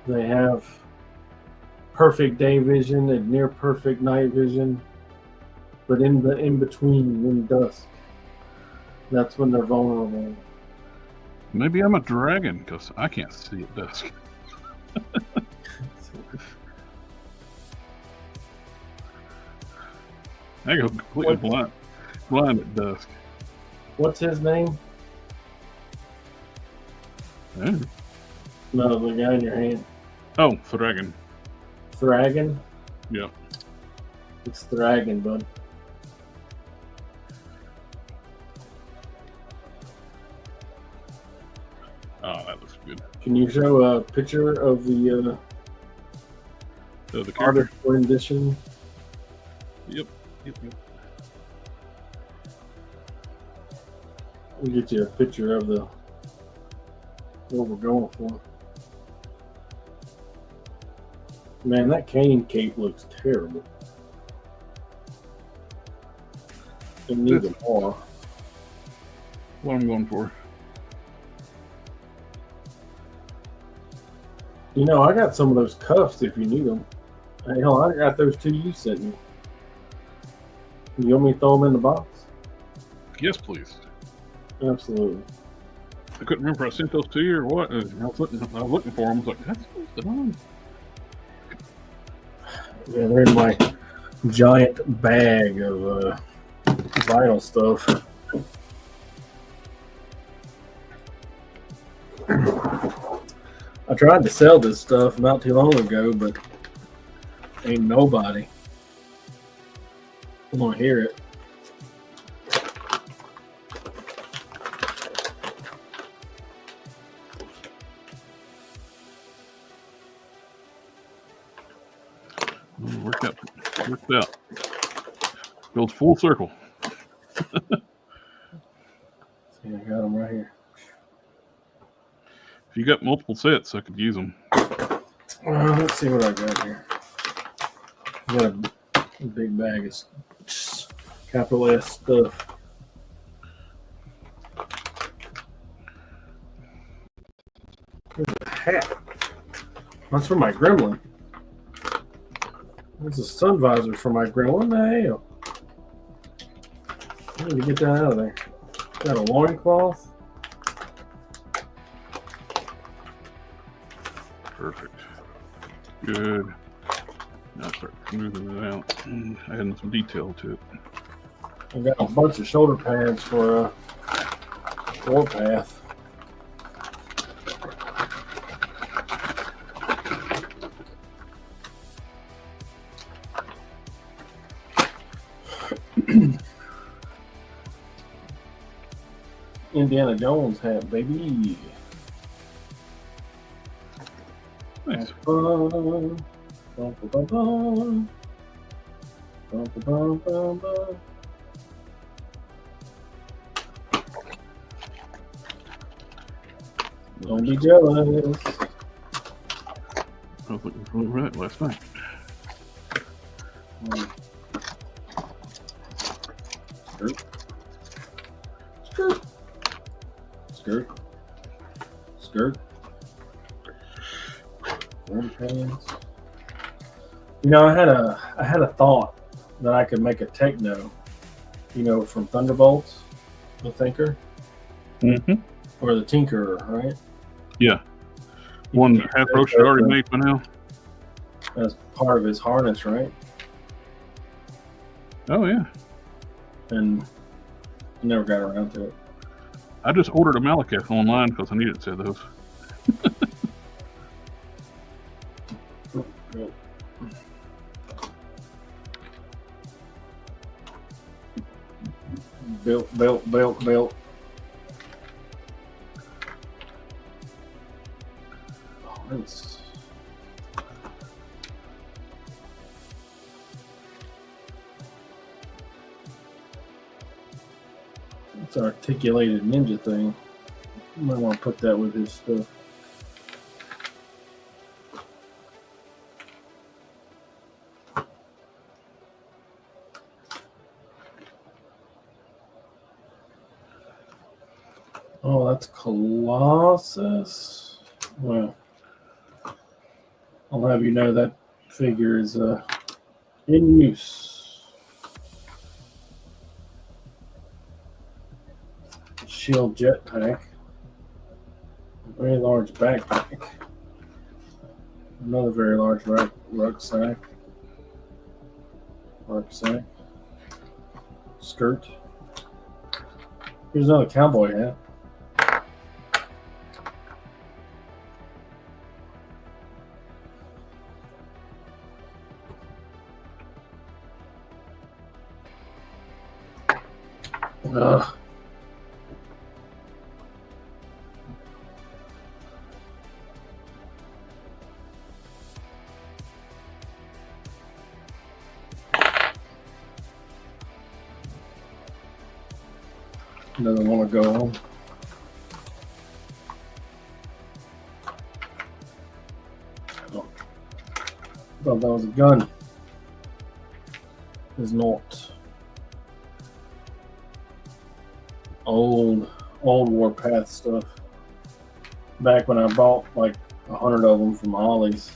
They have perfect day vision and near perfect night vision, but in between, in dusk, that's when they're vulnerable. Maybe I'm a dragon because I can't see at dusk. I go completely blind at dusk. What's his name? Yeah. No, the guy in your hand. Oh, Dragon. Thragon? Yeah. It's Thragon, bud. Oh, that looks good. Can you show a picture of the The artist rendition? Yep. We'll get you a picture of what we're going for. Man, that cane cape looks terrible. It needs a more. What I'm going for. You know, I got some of those cuffs if you need them. Hell, I got those two you sent me. You want me to throw them in the box? Yes, please. Absolutely. I couldn't remember if I sent those to you or what. I was looking for them. I was like, that's supposed to on. Yeah, they're in my giant bag of vinyl stuff. I tried to sell this stuff not too long ago, but ain't nobody gonna hear it. Worked out. Goes full circle. See, I got them right here. If you got multiple sets, I could use them. Let's see what I got here. I got a big bag of capital S stuff. There's a hat. That's for my gremlin. There's a sun visor for my gremlin. What the hell? I need to get that out of there. Got a loincloth. Perfect. Good. Now I start smoothing it out and adding some detail to it. I've got a bunch of shoulder pads for Warpath. Indiana Jones hat, baby. Nice. Don't be jealous. I was looking for that last night. Skirt. Pants. You know, I had a thought that I could make a techno, from Thunderbolts, the Thinker. Mm-hmm. Or the Tinkerer, right? Yeah. One that Hasbro should already made by now. As part of his harness, right? Oh, yeah. And I never got around to it. I just ordered a Malekith online because I needed to say those. Belt. Oh, that's... It's an articulated ninja thing. You might want to put that with his stuff. That's Colossus. Well, I'll have you know that figure is in use. Shield jetpack. Very large backpack. Another very large rucksack. Skirt. Here's another cowboy hat. Ugh. Doesn't want to go home. Oh. I thought that was a gun. It's not. Old Warpath stuff. Back when I bought like 100 of them from Ollie's.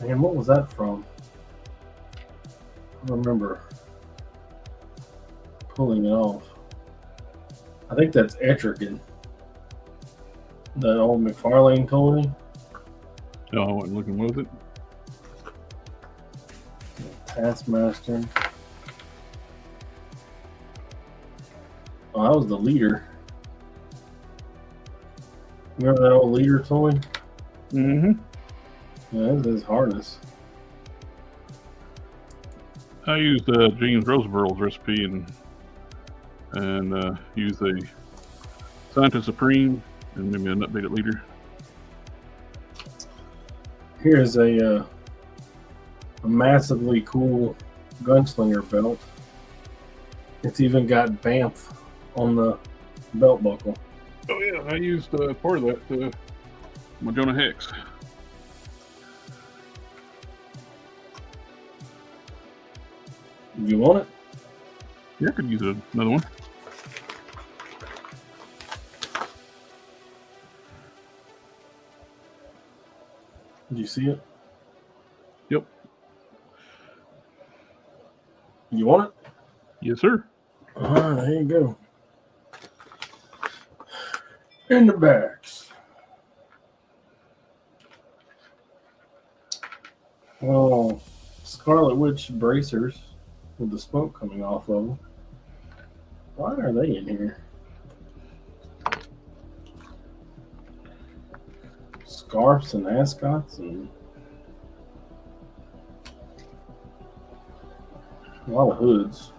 Man, what was that from? I don't remember pulling it off. I think that's Etrigan. That old McFarlane toy. No, I wasn't looking with it. Taskmaster. Oh, that was the leader. Remember that old leader toy? Mm-hmm. Yeah, that's his harness. I used James Rosenberg's recipe and used a Scientist Supreme and maybe an updated leader. Here's a massively cool gunslinger belt. It's even got Banff on the belt buckle. Oh yeah, I used part of that my Jonah Hex. You want it? Yeah, I could use another one. Did you see it? Yep. You want it? Yes, sir. All right, there you go. In the bags. Oh, Scarlet Witch bracers with the smoke coming off of them. Why are they in here? Scarves and ascots and a lot of hoods.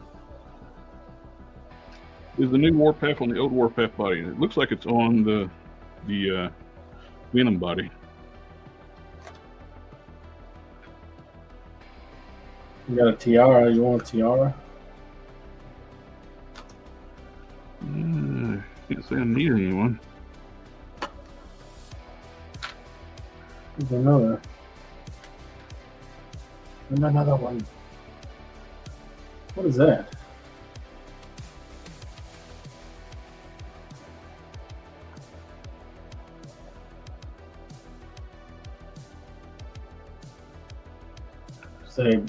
Is the new Warpath on the old Warpath body? It looks like it's on the Venom body. You got a tiara. You want a tiara? Can't say I need anyone. There's another. And another one. What is that? Say,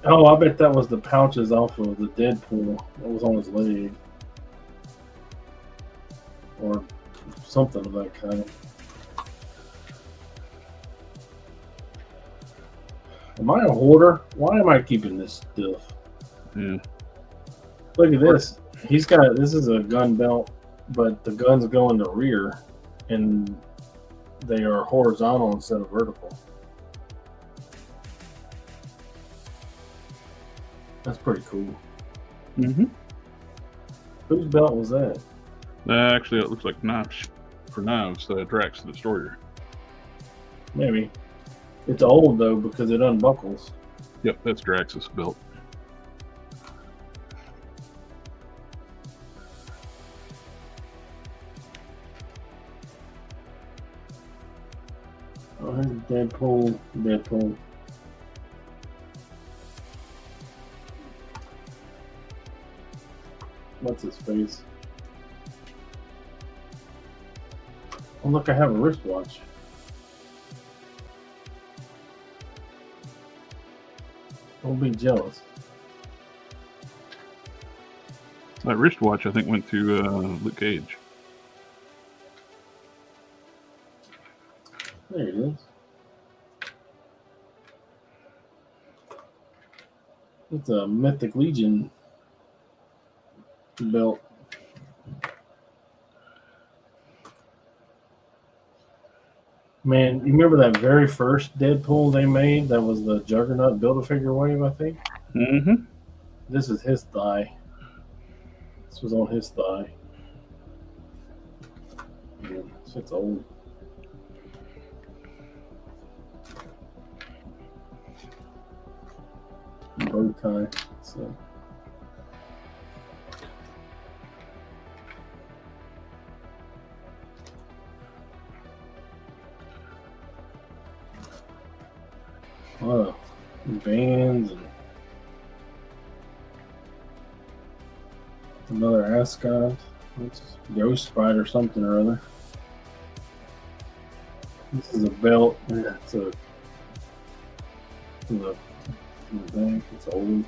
oh, I bet that was the pouches off of the Deadpool that was on his leg. Or something of that kind. Am I a hoarder? Why am I keeping this stuff? Yeah. Look at this. He's got, this is a gun belt, but the guns go in the rear and they are horizontal instead of vertical. That's pretty cool. Mm-hmm. Whose belt was that? Actually, it looks like knives for knives. Drax the Destroyer. Maybe. It's old though because it unbuckles. Yep, that's Drax's belt. Oh, here's Deadpool. What's his face? Oh, look, I have a wristwatch. Don't be jealous. That wristwatch, I think, went to Luke Cage. There it is. It's a Mythic Legion belt. Man, you remember that very first Deadpool they made? That was the Juggernaut Build-A-Figure wave, I think. Mm-hmm. This is his thigh. This was on his thigh. Yeah, shit's old. Bow tie. So. A lot of bands and another ascot. It's Ghost Spider something or other. This is a belt. Yeah, it's a bank. It's old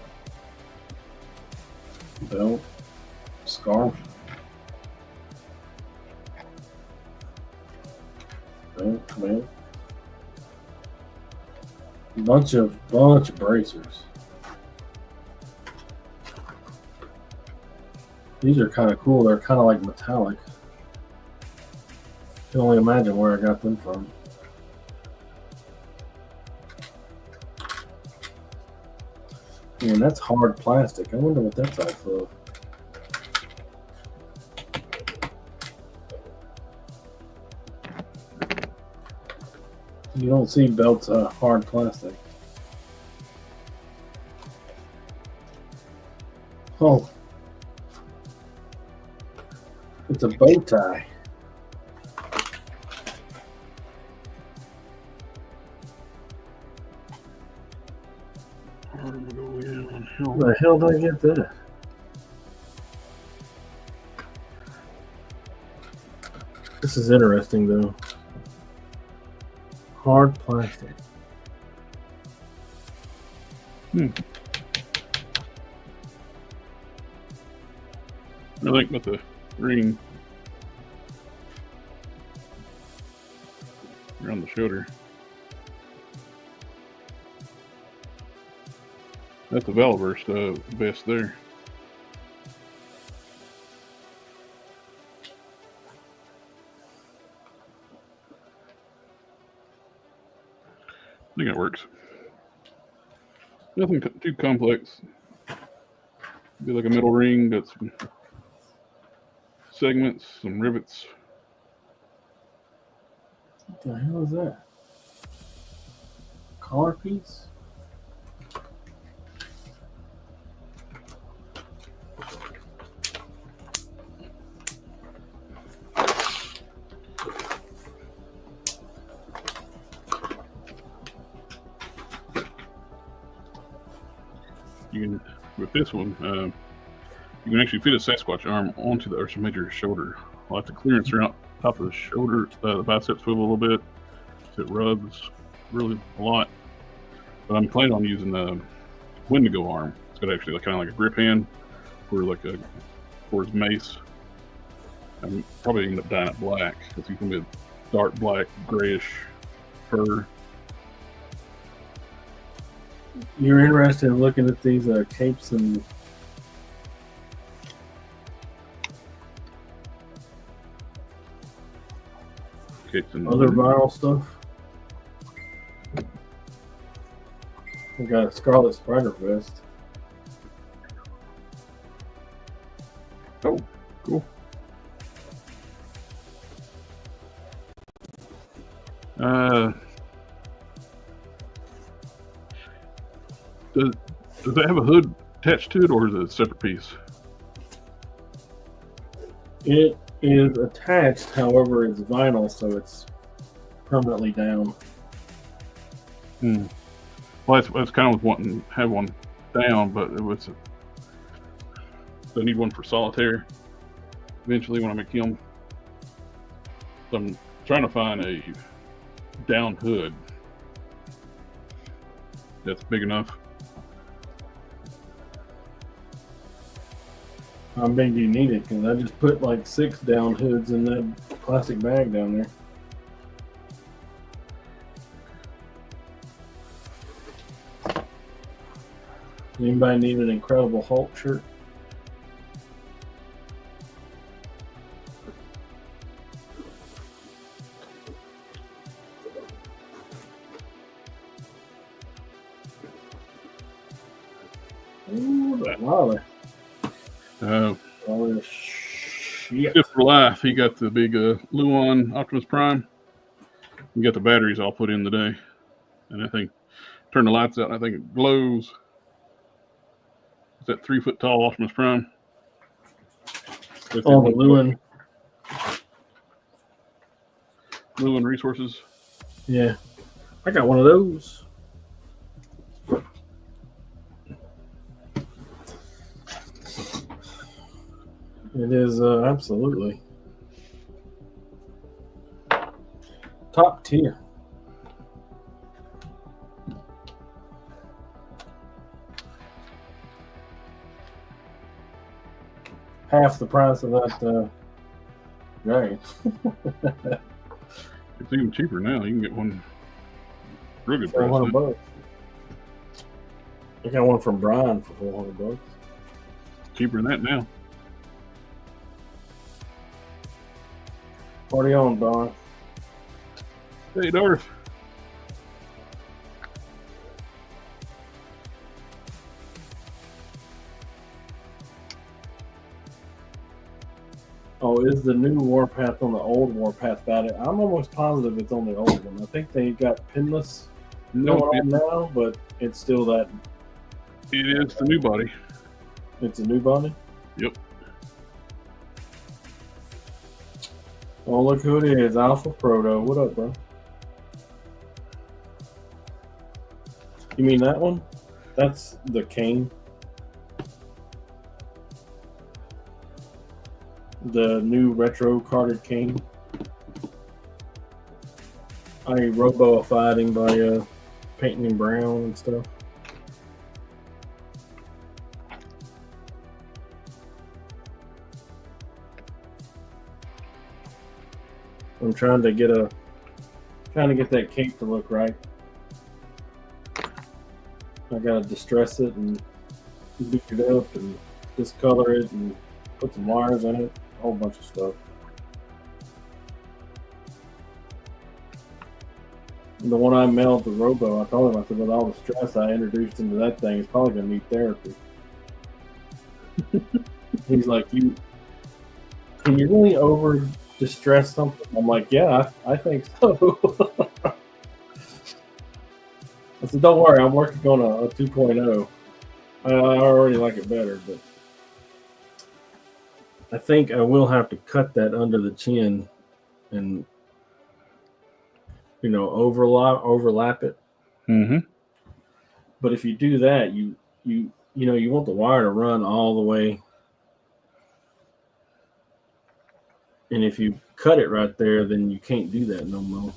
belt. Scarf. Belt. Bunch of bracers. These are kind of cool. They're kind of like metallic. I can only imagine where I got them from. Man, that's hard plastic. I wonder what that's off of. You don't see belts hard plastic. Oh. It's a bow tie. Where the hell did I get that? This is interesting, though. Hard plastic. I think with the ring around the shoulder. That's a Velaverse vest there. I think it works. Nothing too complex. Be like a metal ring, got some segments, some rivets. What the hell is that? Collar piece? You can, with this one, you can actually fit a Sasquatch arm onto the Ursa Major's shoulder. I'll have to clearance around top of the shoulder, the biceps swivel a little bit, so it rubs really a lot. But I'm planning on using the Wendigo arm. It's got actually kind of like a grip hand for his mace. I'm probably end up dyeing it black because he's gonna be a dark black, grayish fur. You're interested in looking at these capes and other viral stuff? We got a Scarlet Spider vest. Oh, cool. Does that have a hood attached to it, or is it a separate piece? It is attached, however, it's vinyl, so it's permanently down. Well, that's kind of wanting to have one down, but it was. I need one for solitaire. Eventually, when I make him, so I'm Trying to find a down hood that's big enough. How big do you need it? Because I just put like 6 down hoods in that plastic bag down there. Anybody need an Incredible Hulk shirt? Ooh, the Lolly. Oh, shit. Just for life, he got the big Luon Optimus Prime. You got the batteries all put in today. And I think, turn the lights out, and I think it glows. Is that 3 foot tall Optimus Prime? Oh, the Luon. Luon Resources. Yeah. I got one of those. It is absolutely top tier. Half the price of that dragon. It's even cheaper now. You can get one real good price. $400. I got one from Brian for $400. Cheaper than that now. Party on, Don. Hey, Darth. Oh, is the new Warpath on the old Warpath battery? I'm almost positive it's on the old one. I think they got pinless going on now, but it's still that. It is the new body. It's a new body? Yep. Oh, look who it is. Alpha Proto. What up, bro? You mean that one? That's the Cane. The new retro carded Cane. I robo-ified him by painting him brown and stuff. I'm trying to get that cape to look right. I gotta distress it and beat it up and discolor it and put some wires in it. A whole bunch of stuff. The one I mailed to Robo, I told him, I said, with all the stress I introduced into that thing, it's probably gonna need therapy. He's like, can you really over distress something? I'm like, yeah, I think so. I said, don't worry, I'm working on a 2.0. I already like it better, but I think I will have to cut that under the chin and, overlap it. Mm-hmm. But if you do that, you want the wire to run all the way. And if you cut it right there, then you can't do that no more.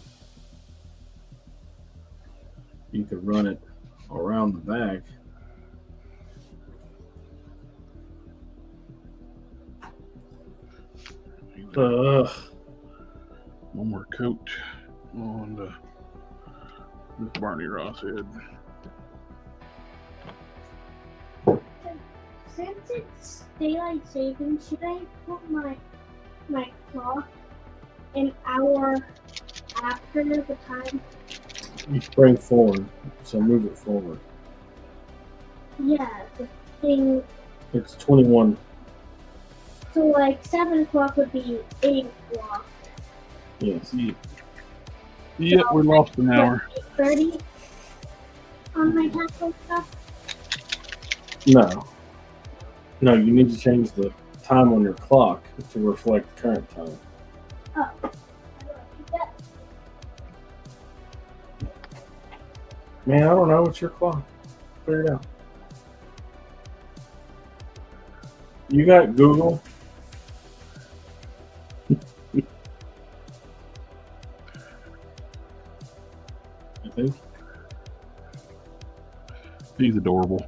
You could run it around the back. One more coat on this Barney Ross head. Since it's daylight savings, should I put my clock an hour after the time? You spring forward, so move it forward. Yeah, the thing. It's 21. So like 7 o'clock would be 8 o'clock. Yes. Yep, we lost an hour. 8:30 on my tackle stuff. No, you need to change the time on your clock to reflect current time. Oh, how do I do that? Man, I don't know. It's your clock. Figure it out. You got Google? I think. He's adorable.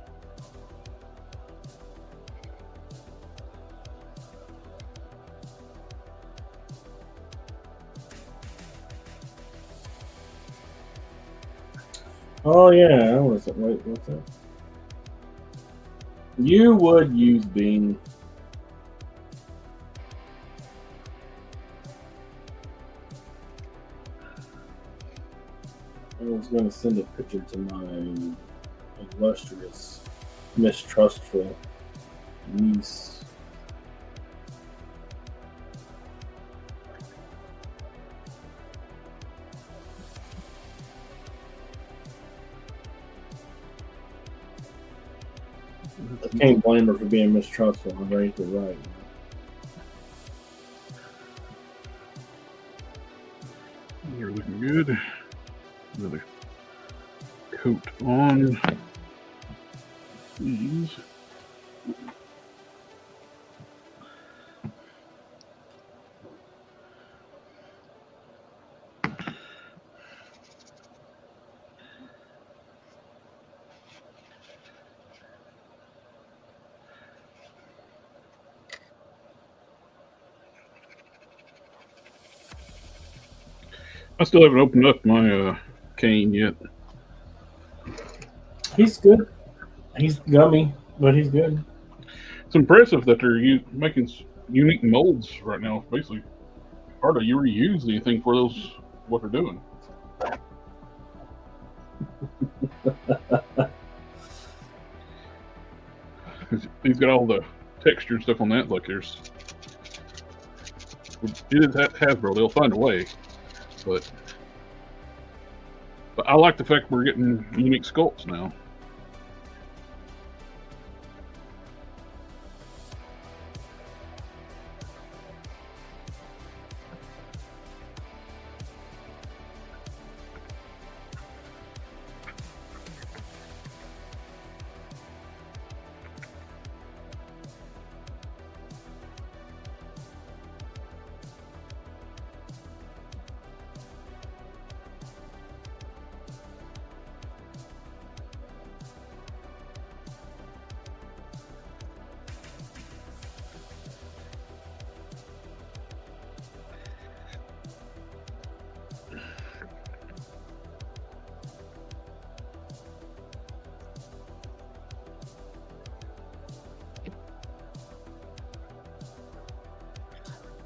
Oh yeah, what was it? Wait, what's that? You would use Bean. I was going to send a picture to my illustrious, mistrustful niece. I can't blame her for being mistrustful. I raised her right. You're looking good. Another coat on these. I still haven't opened up my cane yet. He's good. He's gummy, but he's good. It's impressive that they're making unique molds right now. Basically, hardly you reuse anything for those what they're doing. He's got all the texture and stuff on that. Like there's, it is Hasbro. They'll find a way, but I like the fact we're getting unique sculpts now.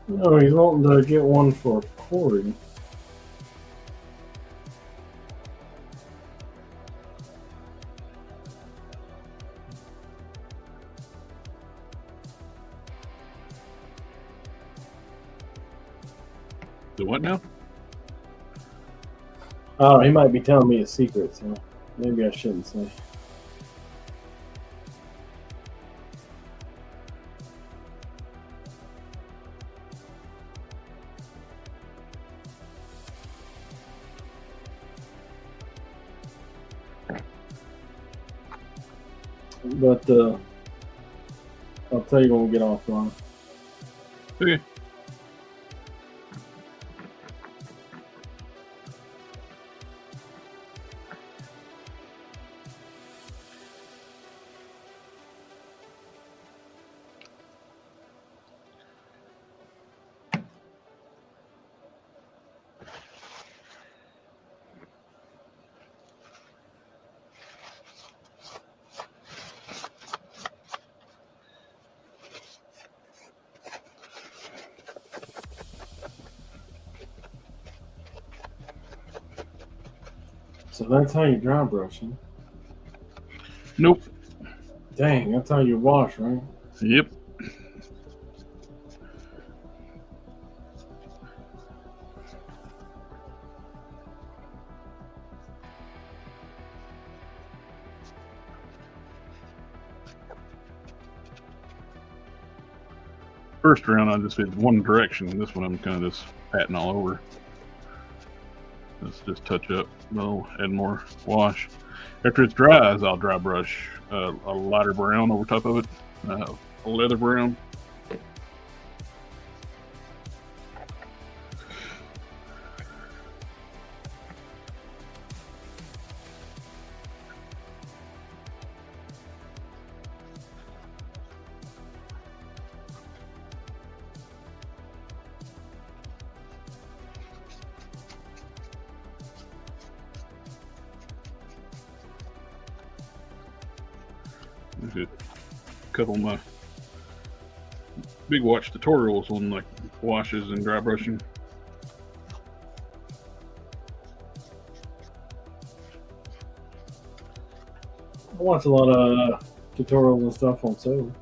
No, he's wanting to get one for Corey. The what now? Oh, he might be telling me a secret, so maybe I shouldn't say. But I'll tell you when we get offline. Okay. So that's how you dry brush, huh? Nope. Dang, that's how you wash, right? Yep. First round, I just did one direction. This one, I'm kind of just patting all over. Let's just touch up. No, add more wash. After it dries, I'll dry brush a lighter brown over top of it, a leather brown. did a couple of my big watch tutorials on like washes and dry brushing. I watch a lot of tutorials and stuff on Sawyer.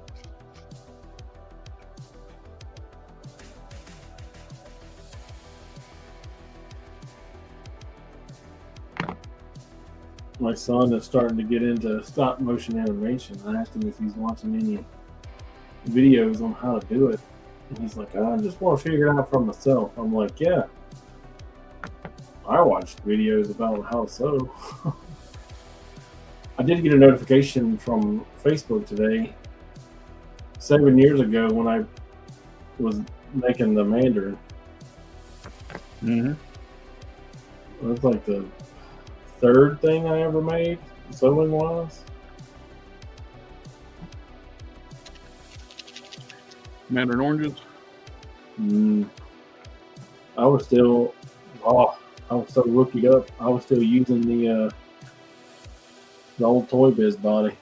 My son is starting to get into stop motion animation. I asked him if he's watching any videos on how to do it. And he's like, I just want to figure it out for myself. I'm like, yeah. I watched videos about how to sew. I did get a notification from Facebook today. 7 years ago when I was making the Mandarin. Mm-hmm. It was like the third thing I ever made, sewing wise. Mandarin oranges. I was still, I was so rookied up. I was still using the old Toy Biz body.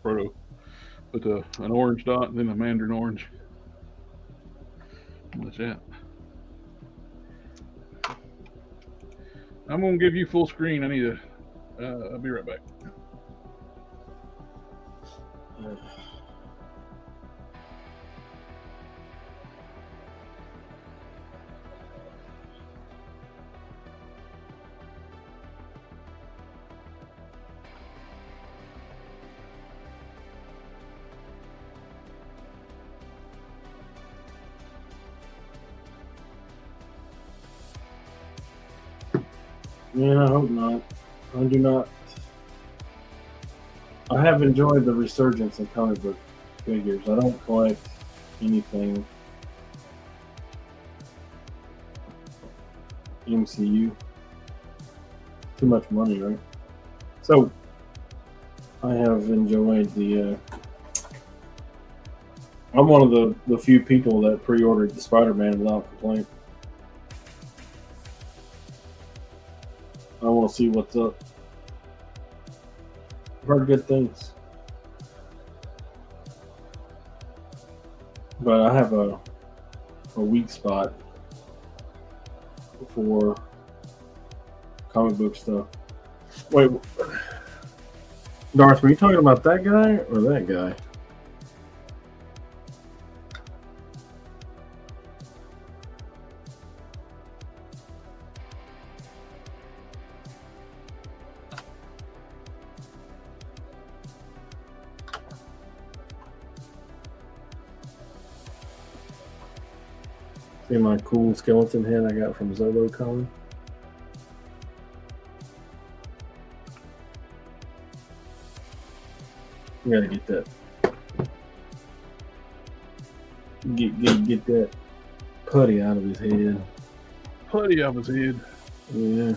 Proto. Put an orange dot, then a Mandarin orange. What's that? I'm gonna give you full screen. I need to. I'll be right back. Yeah, I hope not. I do not. I have enjoyed the resurgence in comic book figures. I don't collect anything MCU. Too much money, right? So, I have enjoyed the. I'm one of the few people that pre-ordered the Spider-Man without complaint. I want to see what's up. I've heard good things. But I have a weak spot for comic book stuff. Wait, Darth, were you talking about that guy or that guy? See my cool skeleton head I got from ZoloCon? You gotta get that. Get that putty out of his head. Putty out of his head. Yeah.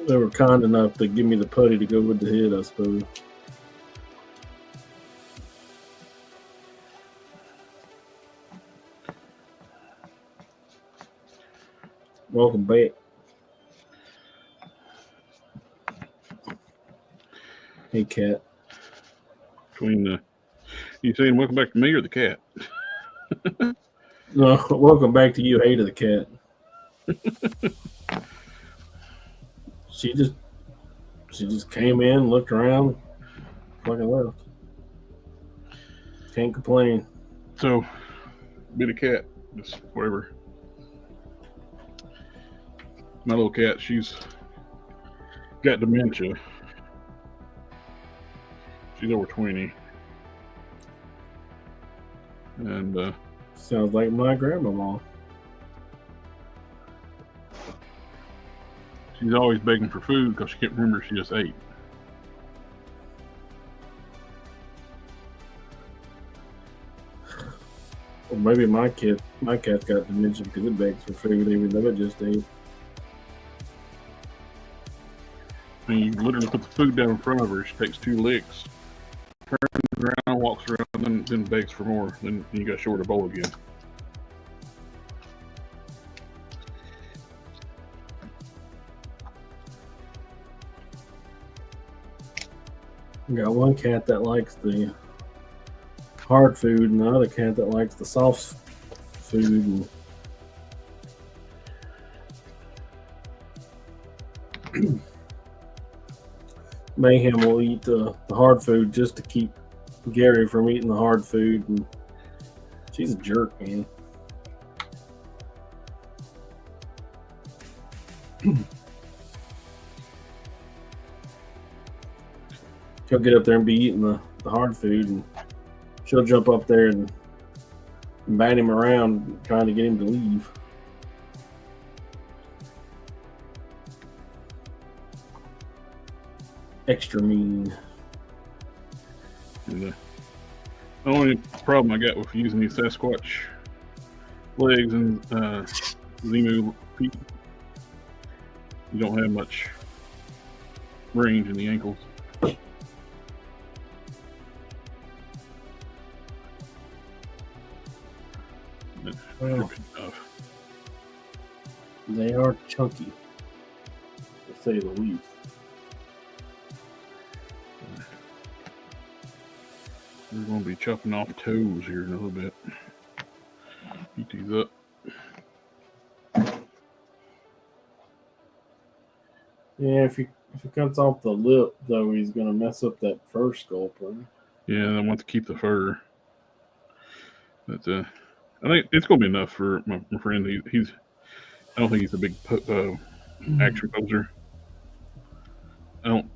They were kind enough to give me the putty to go with the head, I suppose. Welcome back. Hey, cat. Between the, you saying welcome back to me or the cat? No, welcome back to you, Ada the cat. She just came in, looked around, fucking left. Can't complain. So, bit of cat, just whatever. My little cat, she's got dementia. She's over 20. And sounds like my grandmama. She's always begging for food because she can't remember she just ate. Or maybe my cat's got dementia because it begs for food even though it just ate. I mean, you literally put the food down in front of her. She takes 2 licks, turns around, walks around, then begs for more. Then you got to show her the bowl again. We got one cat that likes the hard food and the other cat that likes the soft food. And Mayhem will eat the hard food just to keep Gary from eating the hard food. And she's a jerk, man. She'll get up there and be eating the hard food, and she'll jump up there and bat him around trying to get him to leave. Extra mean. And, the only problem I got with using these Sasquatch legs and Zemu feet, you don't have much range in the ankles. Well, they are chunky, to say the least. We're going to be chopping off toes here in a little bit. Heat these up. Yeah, if he cuts off the lip, though, he's going to mess up that fur sculpt. Yeah, I want to keep the fur. But I think it's going to be enough for my friend. He's I don't think he's a big action poser.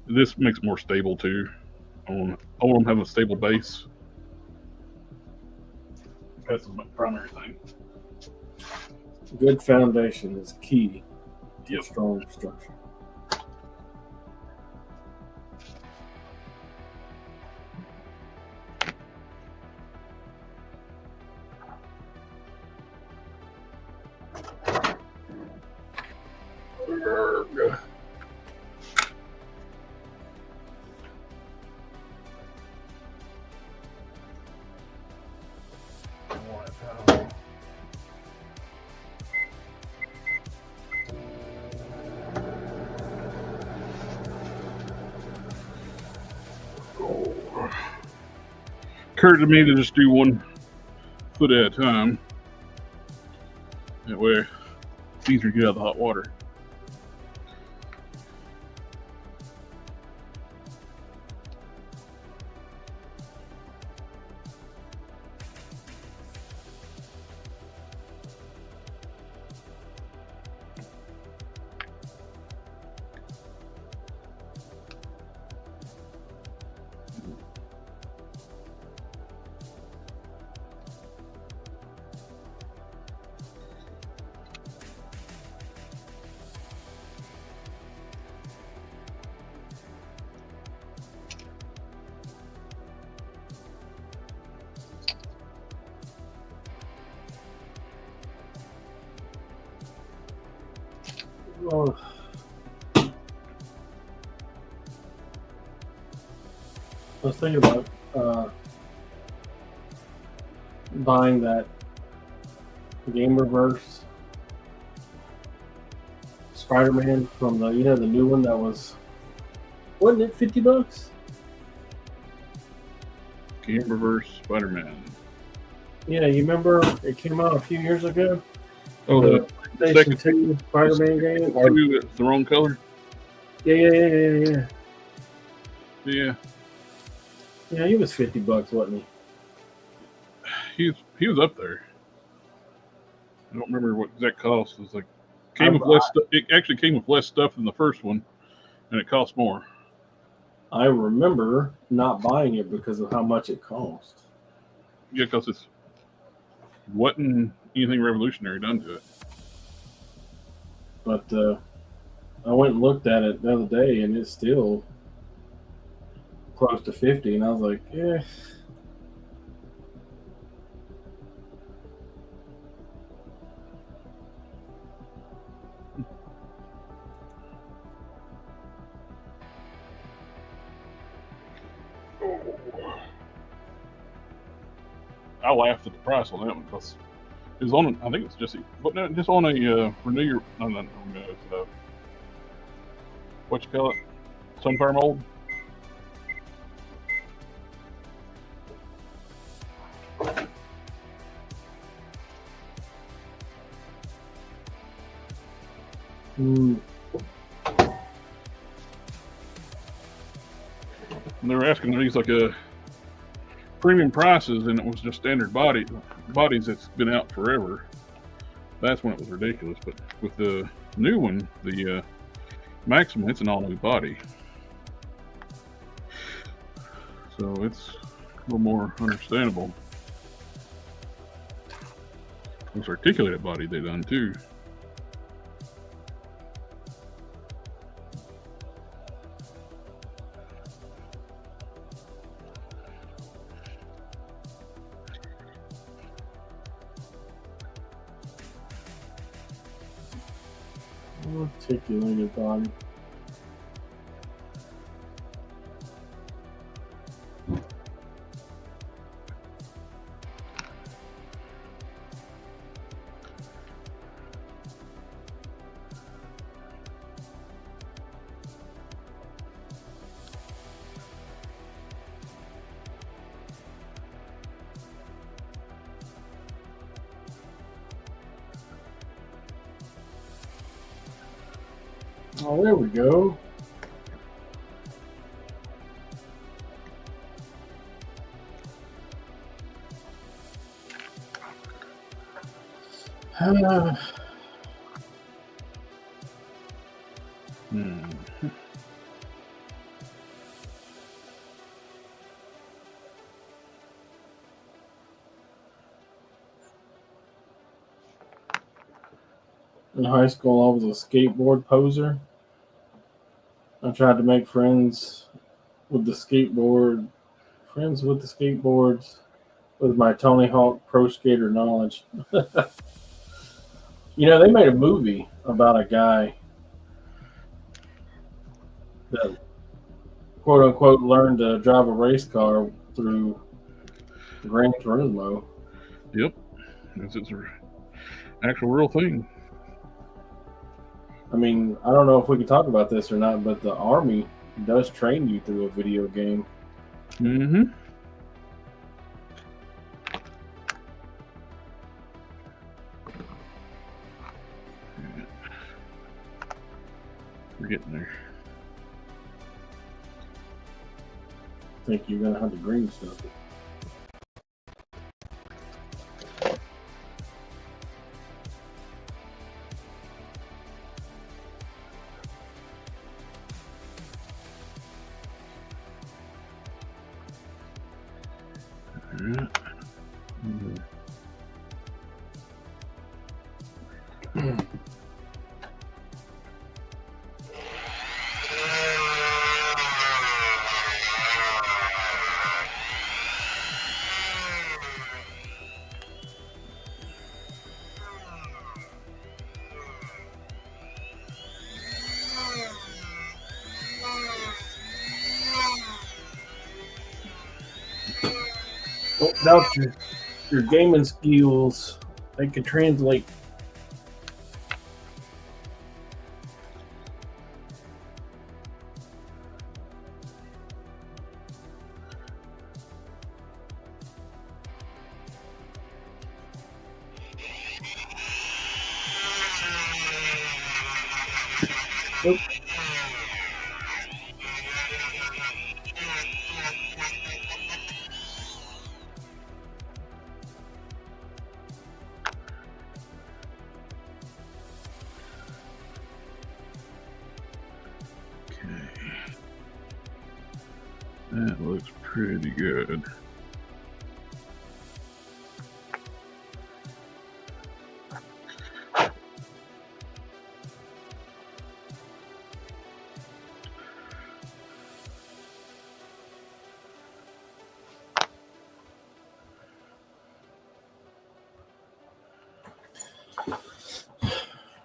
This makes it more stable too. I want him to have a stable base. That's my primary thing. Good foundation is key to a strong structure. Occurred to me to just do 1 foot at a time. That way it's easier to get out of the hot water. Well, I was thinking about buying that Game Reverse Spider-Man from the the new one that wasn't it $50? Game Reverse Spider-Man. Yeah, you remember it came out a few years ago? Oh, the PlayStation 2 Spider-Man game? It's the wrong color? Yeah. Yeah. Yeah, he was $50, wasn't He was up there. I don't remember what exact cost. It was like it actually came with less stuff than the first one, and it cost more. I remember not buying it because of how much it cost. Yeah, because it wasn't anything revolutionary done to it. But I went and looked at it the other day, and it's still close to 50, and I was like, yeah. I laughed at the price on that one because it was on. I think it's just on a renew your no, it's, what you call it, sunflower mold. Mm. And they were asking these like premium prices, and it was just standard bodies that's been out forever. That's when it was ridiculous. But with the new one, the Maximum, it's an all new body, so it's a little more understandable. This articulated body they done too. Articulated body. Oh, there we go. In high school, I was a skateboard poser. I tried to make friends with the skateboards with my Tony Hawk Pro Skater knowledge. You know, they made a movie about a guy that quote unquote learned to drive a race car through Gran Turismo. Yep, it's an actual real thing. I mean, I don't know if we can talk about this or not, but the Army does train you through a video game. Mm-hmm. We're getting there. I think you're going to have the green stuff. Don't doubt your gaming skills. They can translate. Nope. That looks pretty good.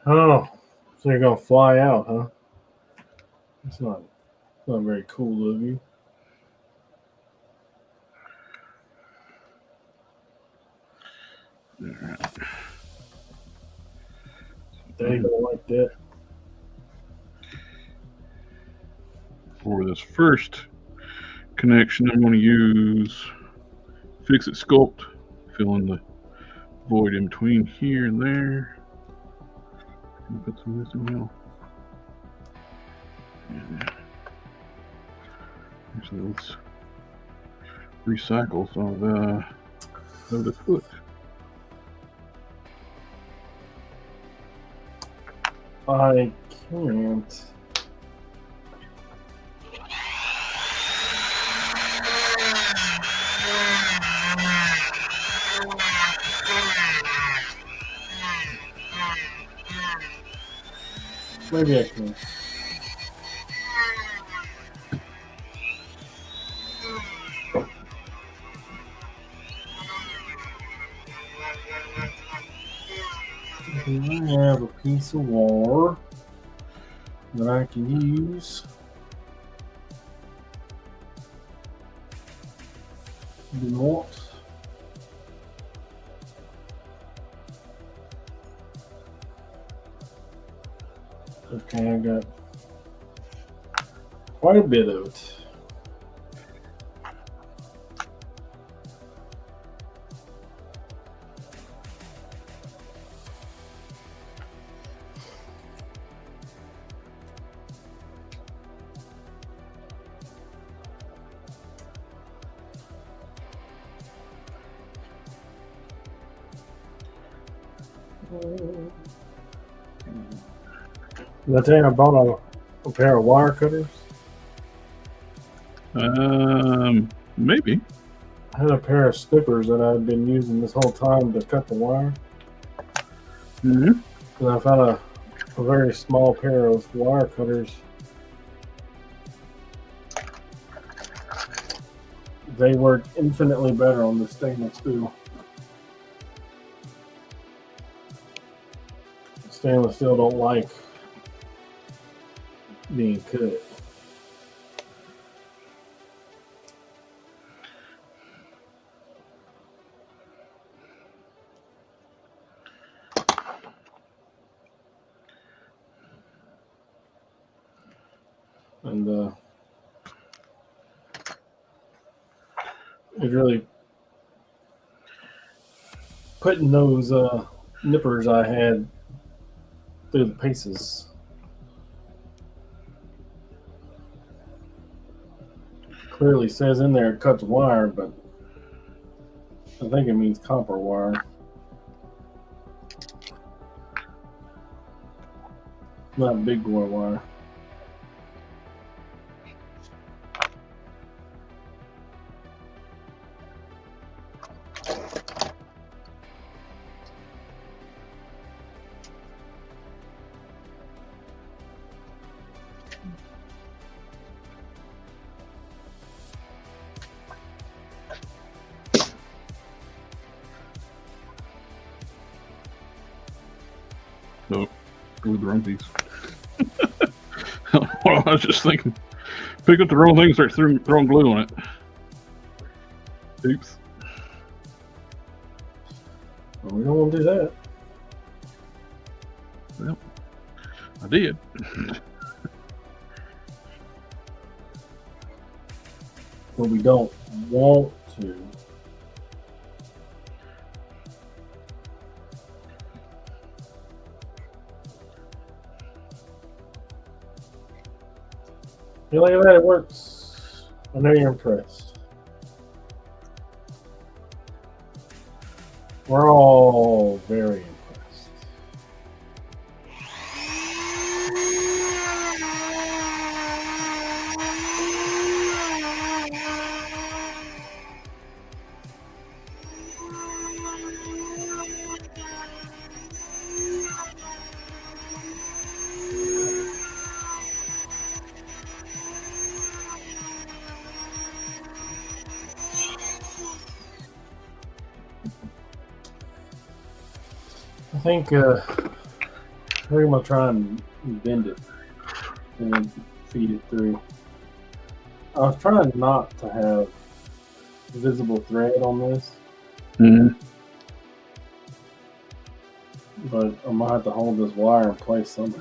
Oh, so you're gonna fly out, huh? It's not very cool of you. Alright. There you go, like that. For this first connection, I'm going to use Fixit Sculpt, fill in the void in between here and there. Put some of this in now. Actually, let's recycle some of this foot. I can't. Maybe I can. I have a piece of wire that I can use. Do not. Okay, I got quite a bit of it. Did I tell you I bought a pair of wire cutters? Maybe. I had a pair of snippers that I've been using this whole time to cut the wire. Mm-hmm. And I found a very small pair of wire cutters. They work infinitely better on the stainless steel. Stainless steel don't like being cut. And it really putting those nippers I had through the paces. Clearly says in there it cuts wire, but I think it means copper wire. Not big boy wire. No, glue the wrong piece. I was just thinking, pick up the wrong thing and start throwing glue on it. Oops. Well, we don't want to do that. Well, I did. But we don't want to. You look at that, it works. I know you're impressed. We're all very impressed. I think we're gonna try and bend it and then feed it through. I was trying not to have visible thread on this, Mm-hmm. But I'm gonna have to hold this wire in place somehow.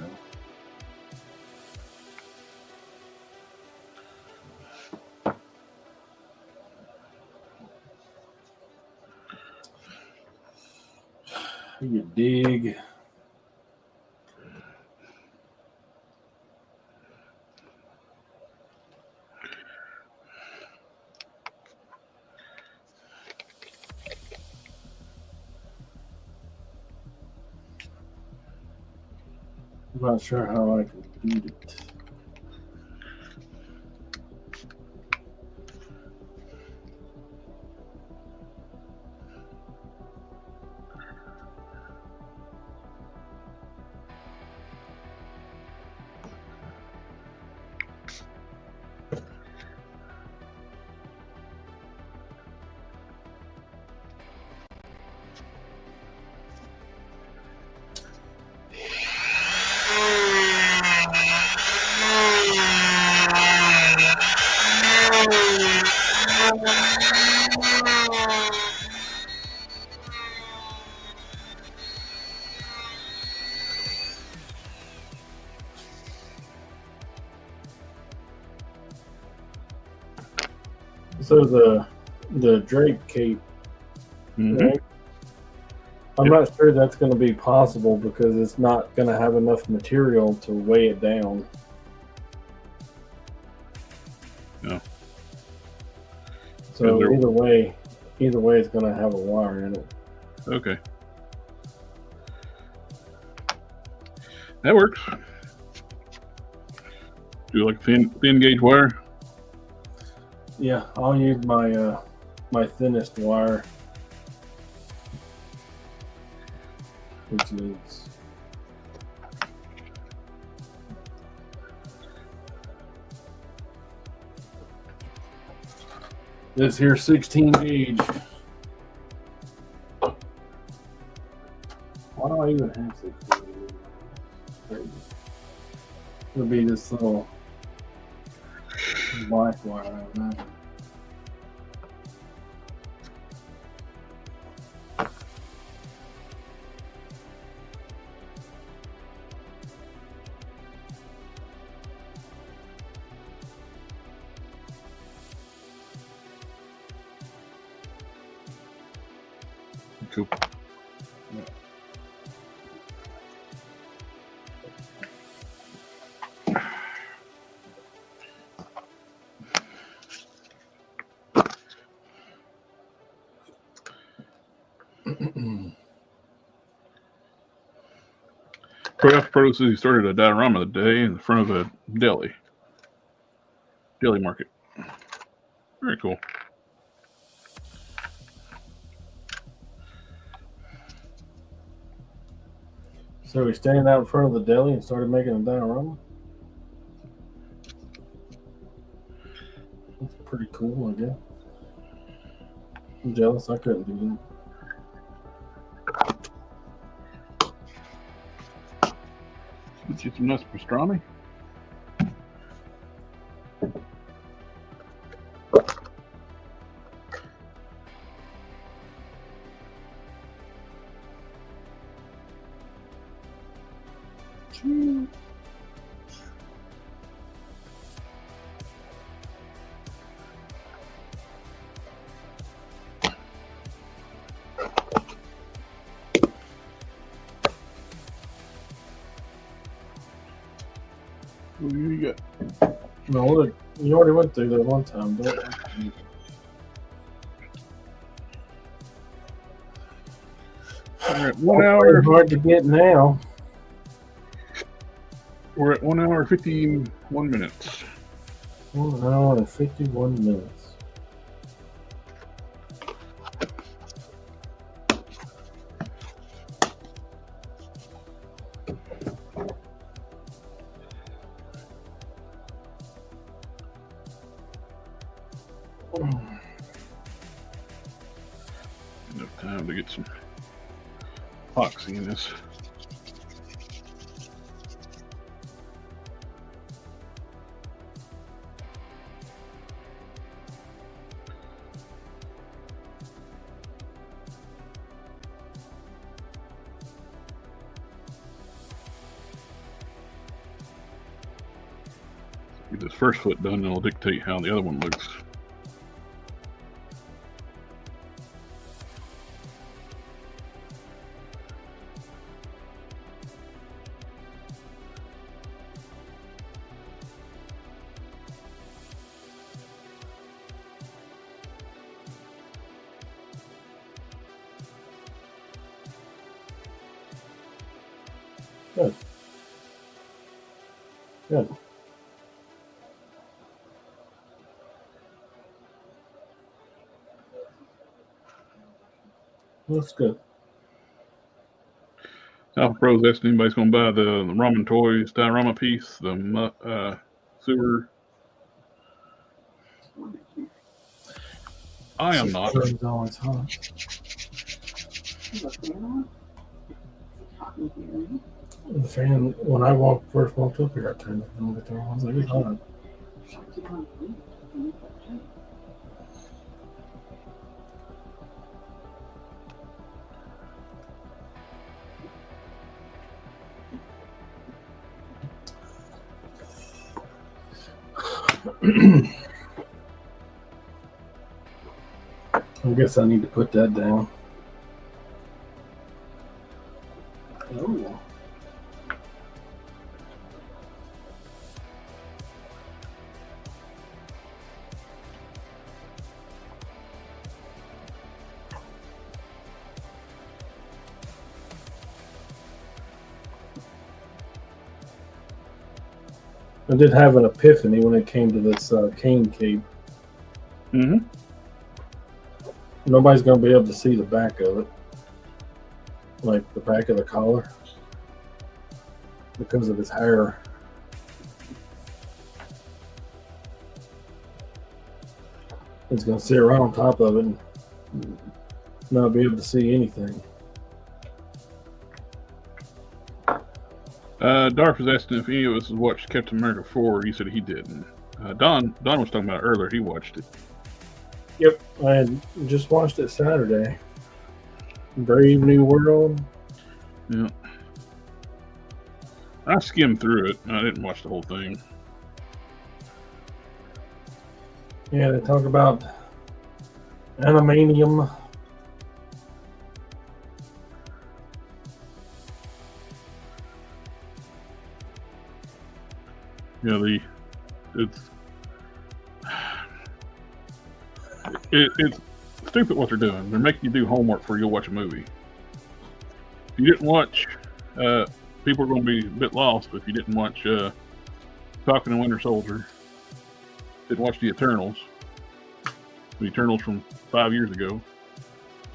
You dig. I'm not sure how I can beat it. So the drape cape, right? I'm not sure that's going to be possible because it's not going to have enough material to weigh it down. No. So either way, it's going to have a wire in it. Okay. That works. Do like thin gauge wire? Yeah, I'll use my my thinnest wire, which is this here 16 gauge. Why do I even have 16 gauge? It'll be this little black wire, I imagine. Cool. Craft Pro says he started a diorama today in front of a deli market. Very cool. So we standing out in front of the deli and started making a diorama? That's pretty cool, I guess. I'm jealous I couldn't do that. Get you some nice pastrami. What do you got? No, you already went through that one time, don't you? All right, 1 hour. Hard to get now. We're at 1 hour 51 minutes. 1 hour and 51 minutes. Enough time to get some epoxy in this. Get this first foot done, and it'll dictate how the other one looks. Good. Good. That's good. Alpha Pro's asking anybody's going to buy the ramen toys diorama piece, the sewer. I am not. The fan, when I first walked up here, I turned it on. I was like, it's hot. I guess I need to put that down. Oh. I did have an epiphany when it came to this cane cape. Mm-hmm. Nobody's going to be able to see the back of it. Like the back of the collar. Because of his hair. It's going to sit right on top of it and not be able to see anything. Darth was asking if any of us has watched Captain America 4. He said he didn't. Don was talking about it earlier. He watched it. Yep, I had just watched it Saturday. Brave New World. Yeah. I skimmed through it. I didn't watch the whole thing. Yeah, they talk about animanium. Yeah, it's stupid what they're doing. They're making you do homework before you'll watch a movie. If you didn't watch, people are going to be a bit lost. But if you didn't watch Falcon and Winter Soldier, didn't watch the Eternals from 5 years ago,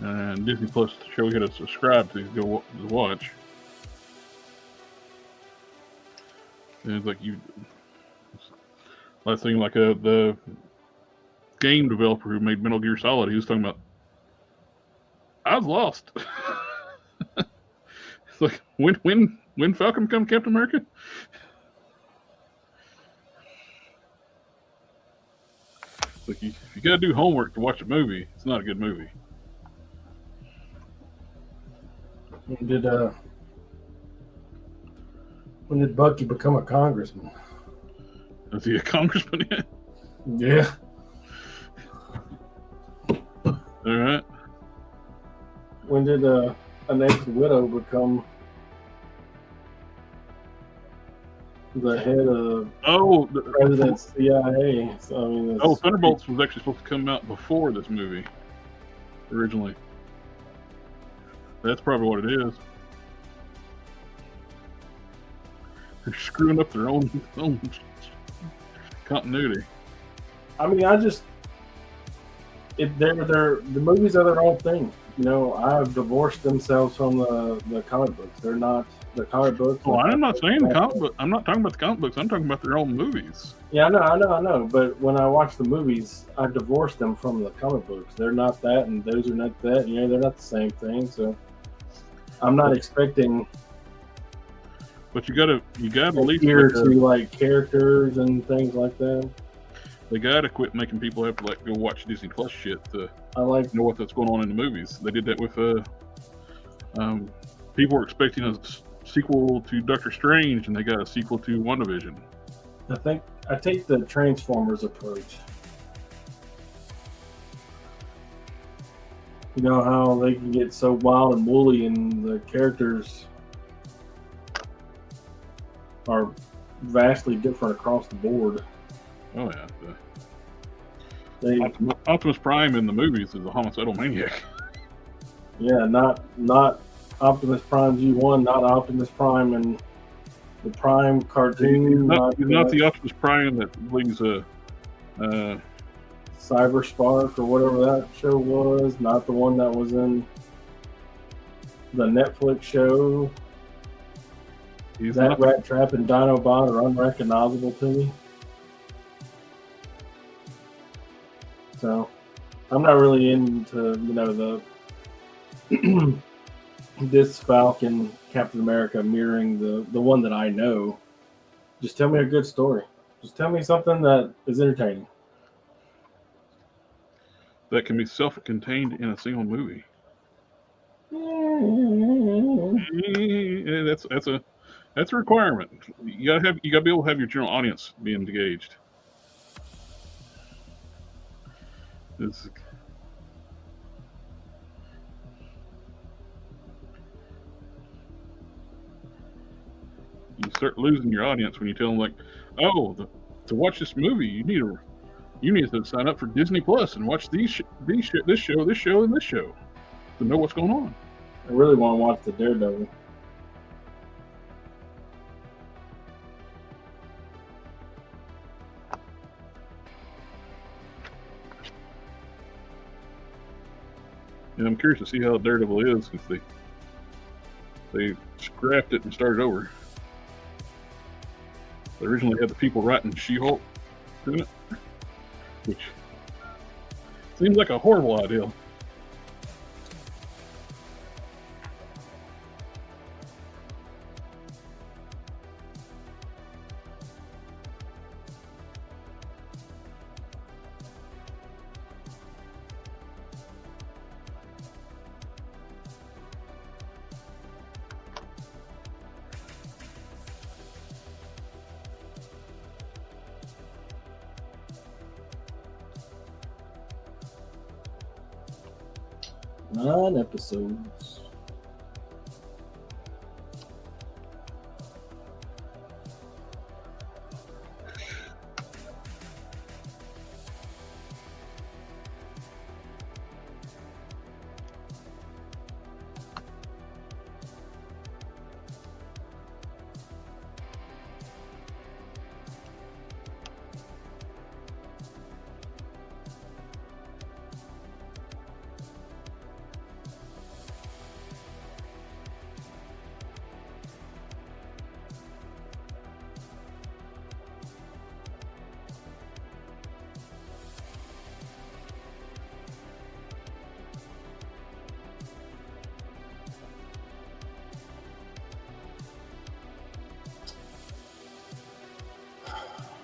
and Disney Plus show you how to subscribe to go watch. And it's like last thing, like the game developer who made Metal Gear Solid, he was talking about, I was lost. It's like, when Falcon become Captain America? It's like, if you gotta do homework to watch a movie, it's not a good movie. When did Bucky become a congressman? Is he a congressman yet? Yeah. All right. When did a naked widow become the head of the President CIA? So, I mean, Thunderbolts was actually supposed to come out before this movie originally. That's probably what it is. They're screwing up their own continuity. I mean, the movies are their own thing. You know, I've divorced themselves from the comic books. They're not the comic books. Well, I'm not saying the comic book. I'm not talking about the comic books. I'm talking about their own movies. Yeah, I know. But when I watch the movies, I divorce them from the comic books. They're not that, and those are not that. You know, they're not the same thing. So I'm not expecting. But you gotta at least to like characters and things like that. They gotta quit making people have to like go watch Disney Plus shit to know what's going on in the movies. They did that with people were expecting a sequel to Doctor Strange, and they got a sequel to WandaVision. I think I take the Transformers approach. You know how they can get so wild and woolly, and the characters are vastly different across the board. Oh yeah. Optimus Prime in the movies is a homicidal maniac. Yeah, not Optimus Prime G1, not Optimus Prime and the Prime cartoon. He's not the Optimus Prime that brings a Cyber Spark or whatever that show was. Not the one that was in the Netflix show. That Rat Trap and Dinobot are unrecognizable to me. So I'm not really into, the this Falcon Captain America mirroring the one that I know. Just tell me a good story. Just tell me something that is entertaining. That can be self-contained in a single movie. Yeah, that's a requirement. You gotta be able to have your general audience be engaged. You start losing your audience when you tell them, like, oh, to watch this movie, you need to sign up for Disney Plus and watch this show, and this show to know what's going on. I really want to watch the Daredevil. And I'm curious to see how Daredevil is, because they scrapped it and started over. They originally had the people writing She-Hulk in it, which seems like a horrible idea. Nine episodes.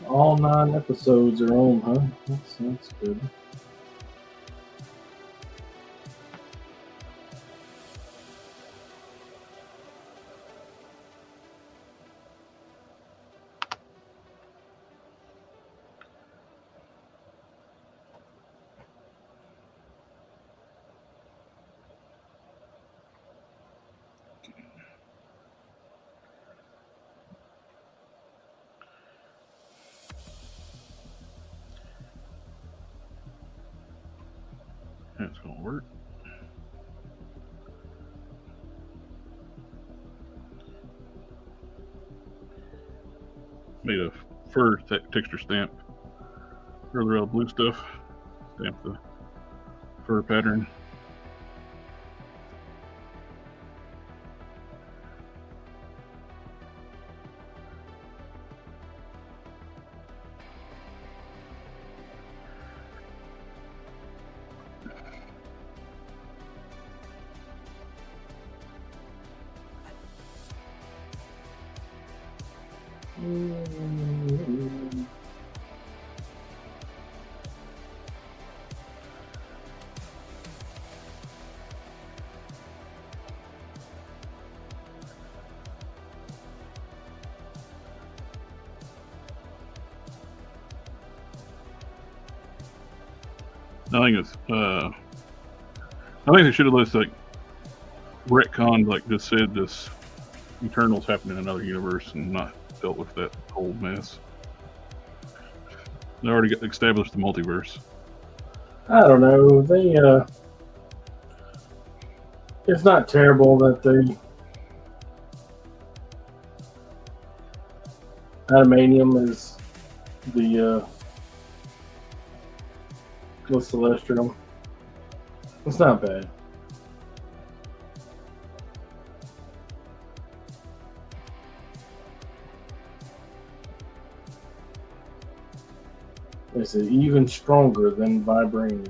All 9 episodes are on, huh? That's good. That's gonna work. Made a fur texture stamp. Real blue stuff. Stamp the fur pattern. I think it's. I think they should have just like retconned, like just said this Eternals happened in another universe and not dealt with that whole mess. They already established the multiverse. I don't know. It's not terrible that they adamantium is the celestial. It's not bad. It's even stronger than vibranium.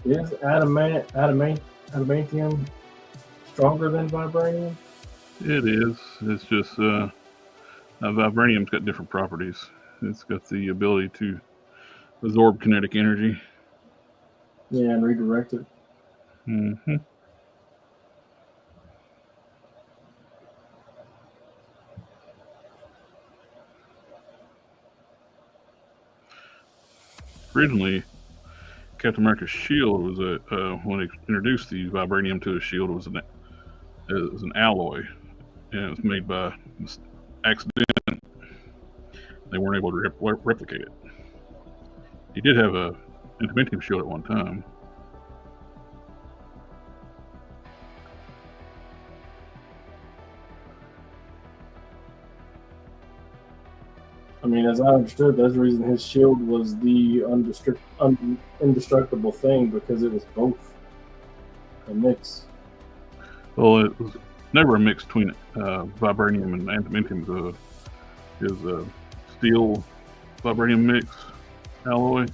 Is adamantium stronger than vibranium? It is. It's just vibranium's got different properties. It's got the ability to absorb kinetic energy. Yeah, and redirect it. Mm-hmm. Originally, Captain America's shield was when they introduced the vibranium to his shield, it was an alloy, and it was made by accident. They weren't able to replicate it. He did have a adamantium shield at one time. I mean, as I understood, that's the reason his shield was the indestructible thing, because it was both a mix. Well, it was never a mix between vibranium and adamantium. It was a steel vibranium mix alloy,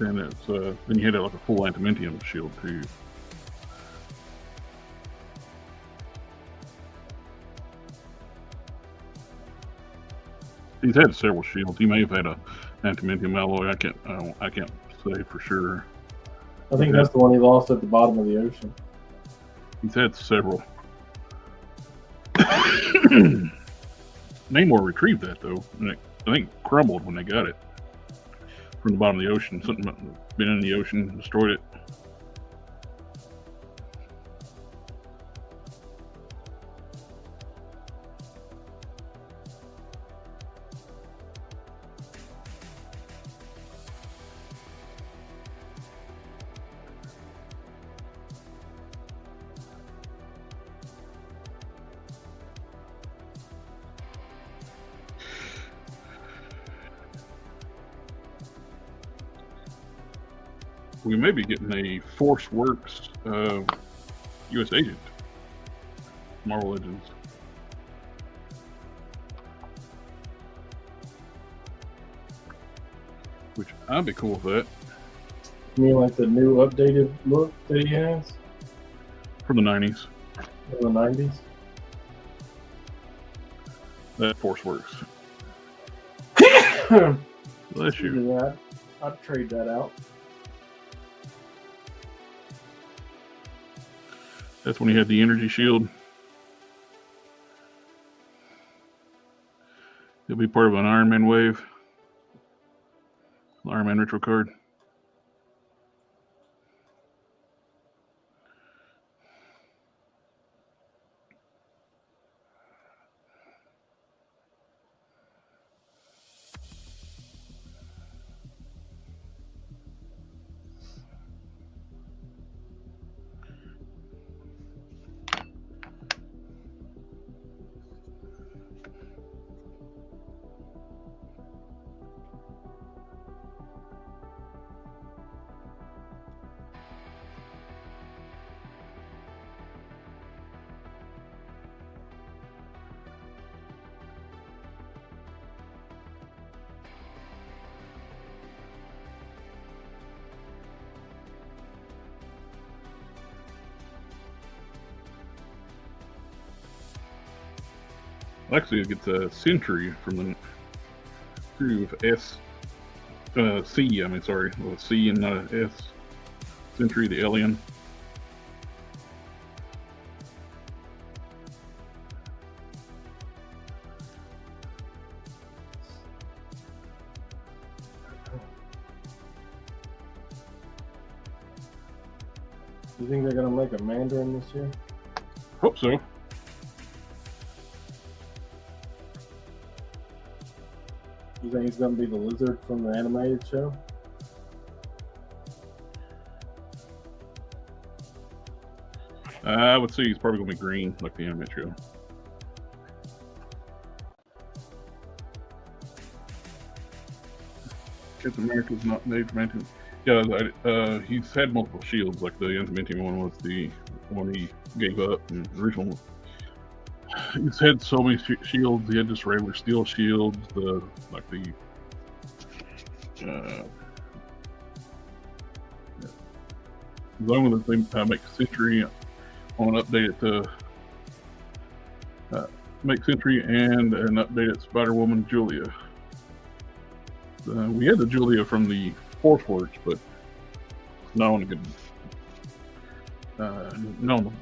and it's then you had like a full adamantium shield too. He's had several shields. He may have had a adamantium alloy. I can't say for sure. I think that's the one he lost at the bottom of the ocean. He's had several. Namor retrieved that though, and I think crumbled when they got it from the bottom of the ocean. Something been in the ocean, destroyed it. We may be getting a Force Works U.S. agent. Marvel Legends. Which I'd be cool with that. You mean like the new updated look that he has? From the 90s. In the 90s? That Force Works. Bless you. Yeah, I'd trade that out. That's when he had the energy shield. He'll be part of an Iron Man wave. Iron Man retro card. Actually, it gets a Sentry from the crew of C. I mean, sorry, with C and not a S. Sentry, the alien. You think they're gonna make a Mandarin this year? Hope so. You think he's gonna be the lizard from the animated show? I would say he's probably gonna be green, like the anime show. Captain America's not made Mantium. Yeah, he's had multiple shields. Like the Adamantium one was the one he gave up, and the original one. He's had so many shields. He had just regular steel shields. As long as they make Sentry, I want to update it to make Sentry and an updated Spider-Woman Julia. We had the Julia from the Force Works, but no one could. No,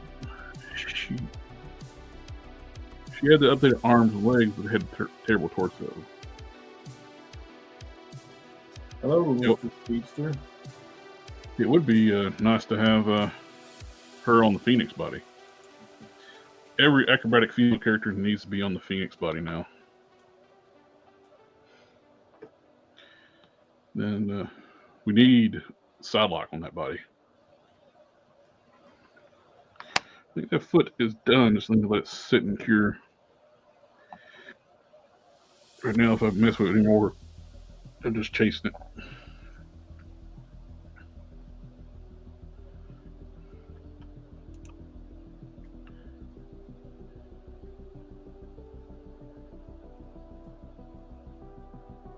she had the updated arms and legs, but had terrible torso. Hello, Mr. Speedster. It would be nice to have her on the Phoenix body. Every acrobatic female character needs to be on the Phoenix body now. Then we need Sidelock on that body. I think that foot is done. Just need to let it sit and cure. Right now, if I mess with it anymore, I'm just chasing it.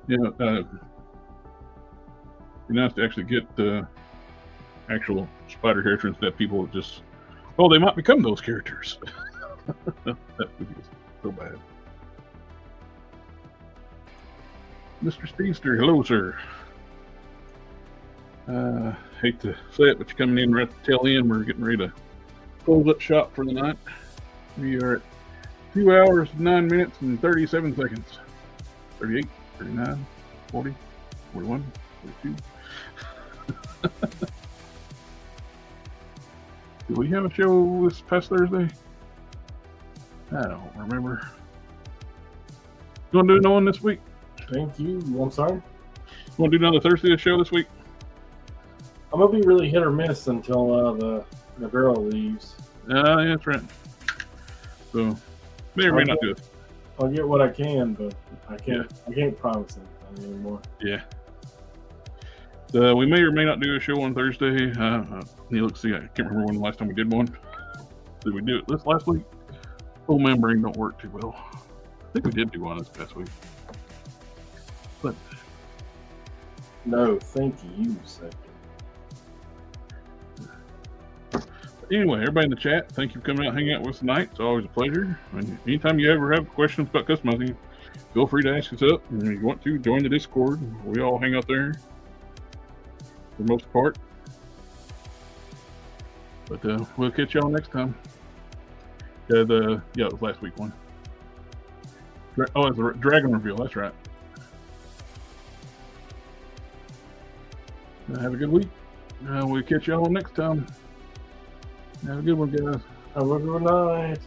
Yeah, it'd be nice to actually get the actual spider characters instead of people just, well, they might become those characters. That would be so bad. Mr. Speedster, hello, sir. Hate to say it, but you're coming in right at the tail end. We're getting ready to close up shop for the night. We are at 2 hours, 9 minutes, and 37 seconds. 38, 39, 40, 41, 42. Did we have a show this past Thursday? I don't remember. You want to do another one this week? Thank you. I'm sorry? You want to do another Thursday show this week? I'm going to be really hit or miss until the girl leaves. Yeah, that's right. So, may or may not do it. I'll get what I can, but I can't promise anything anymore. Yeah. So we may or may not do a show on Thursday. Let's see, I can't remember when the last time we did one. Did we do it this last week? Old man brain don't work too well. I think we did do one this past week. But no, thank you, second. Anyway, everybody in the chat, thank you for coming out and hanging out with us tonight. It's always a pleasure. And anytime you ever have questions about customizing, feel free to ask us up. And if you want to, join the Discord. We all hang out there for the most part. But we'll catch y'all next time. Yeah, it was last week one. Oh, it's a dragon reveal. That's right. Have a good week. We'll catch y'all next time. Have a good one, guys. Have a good night.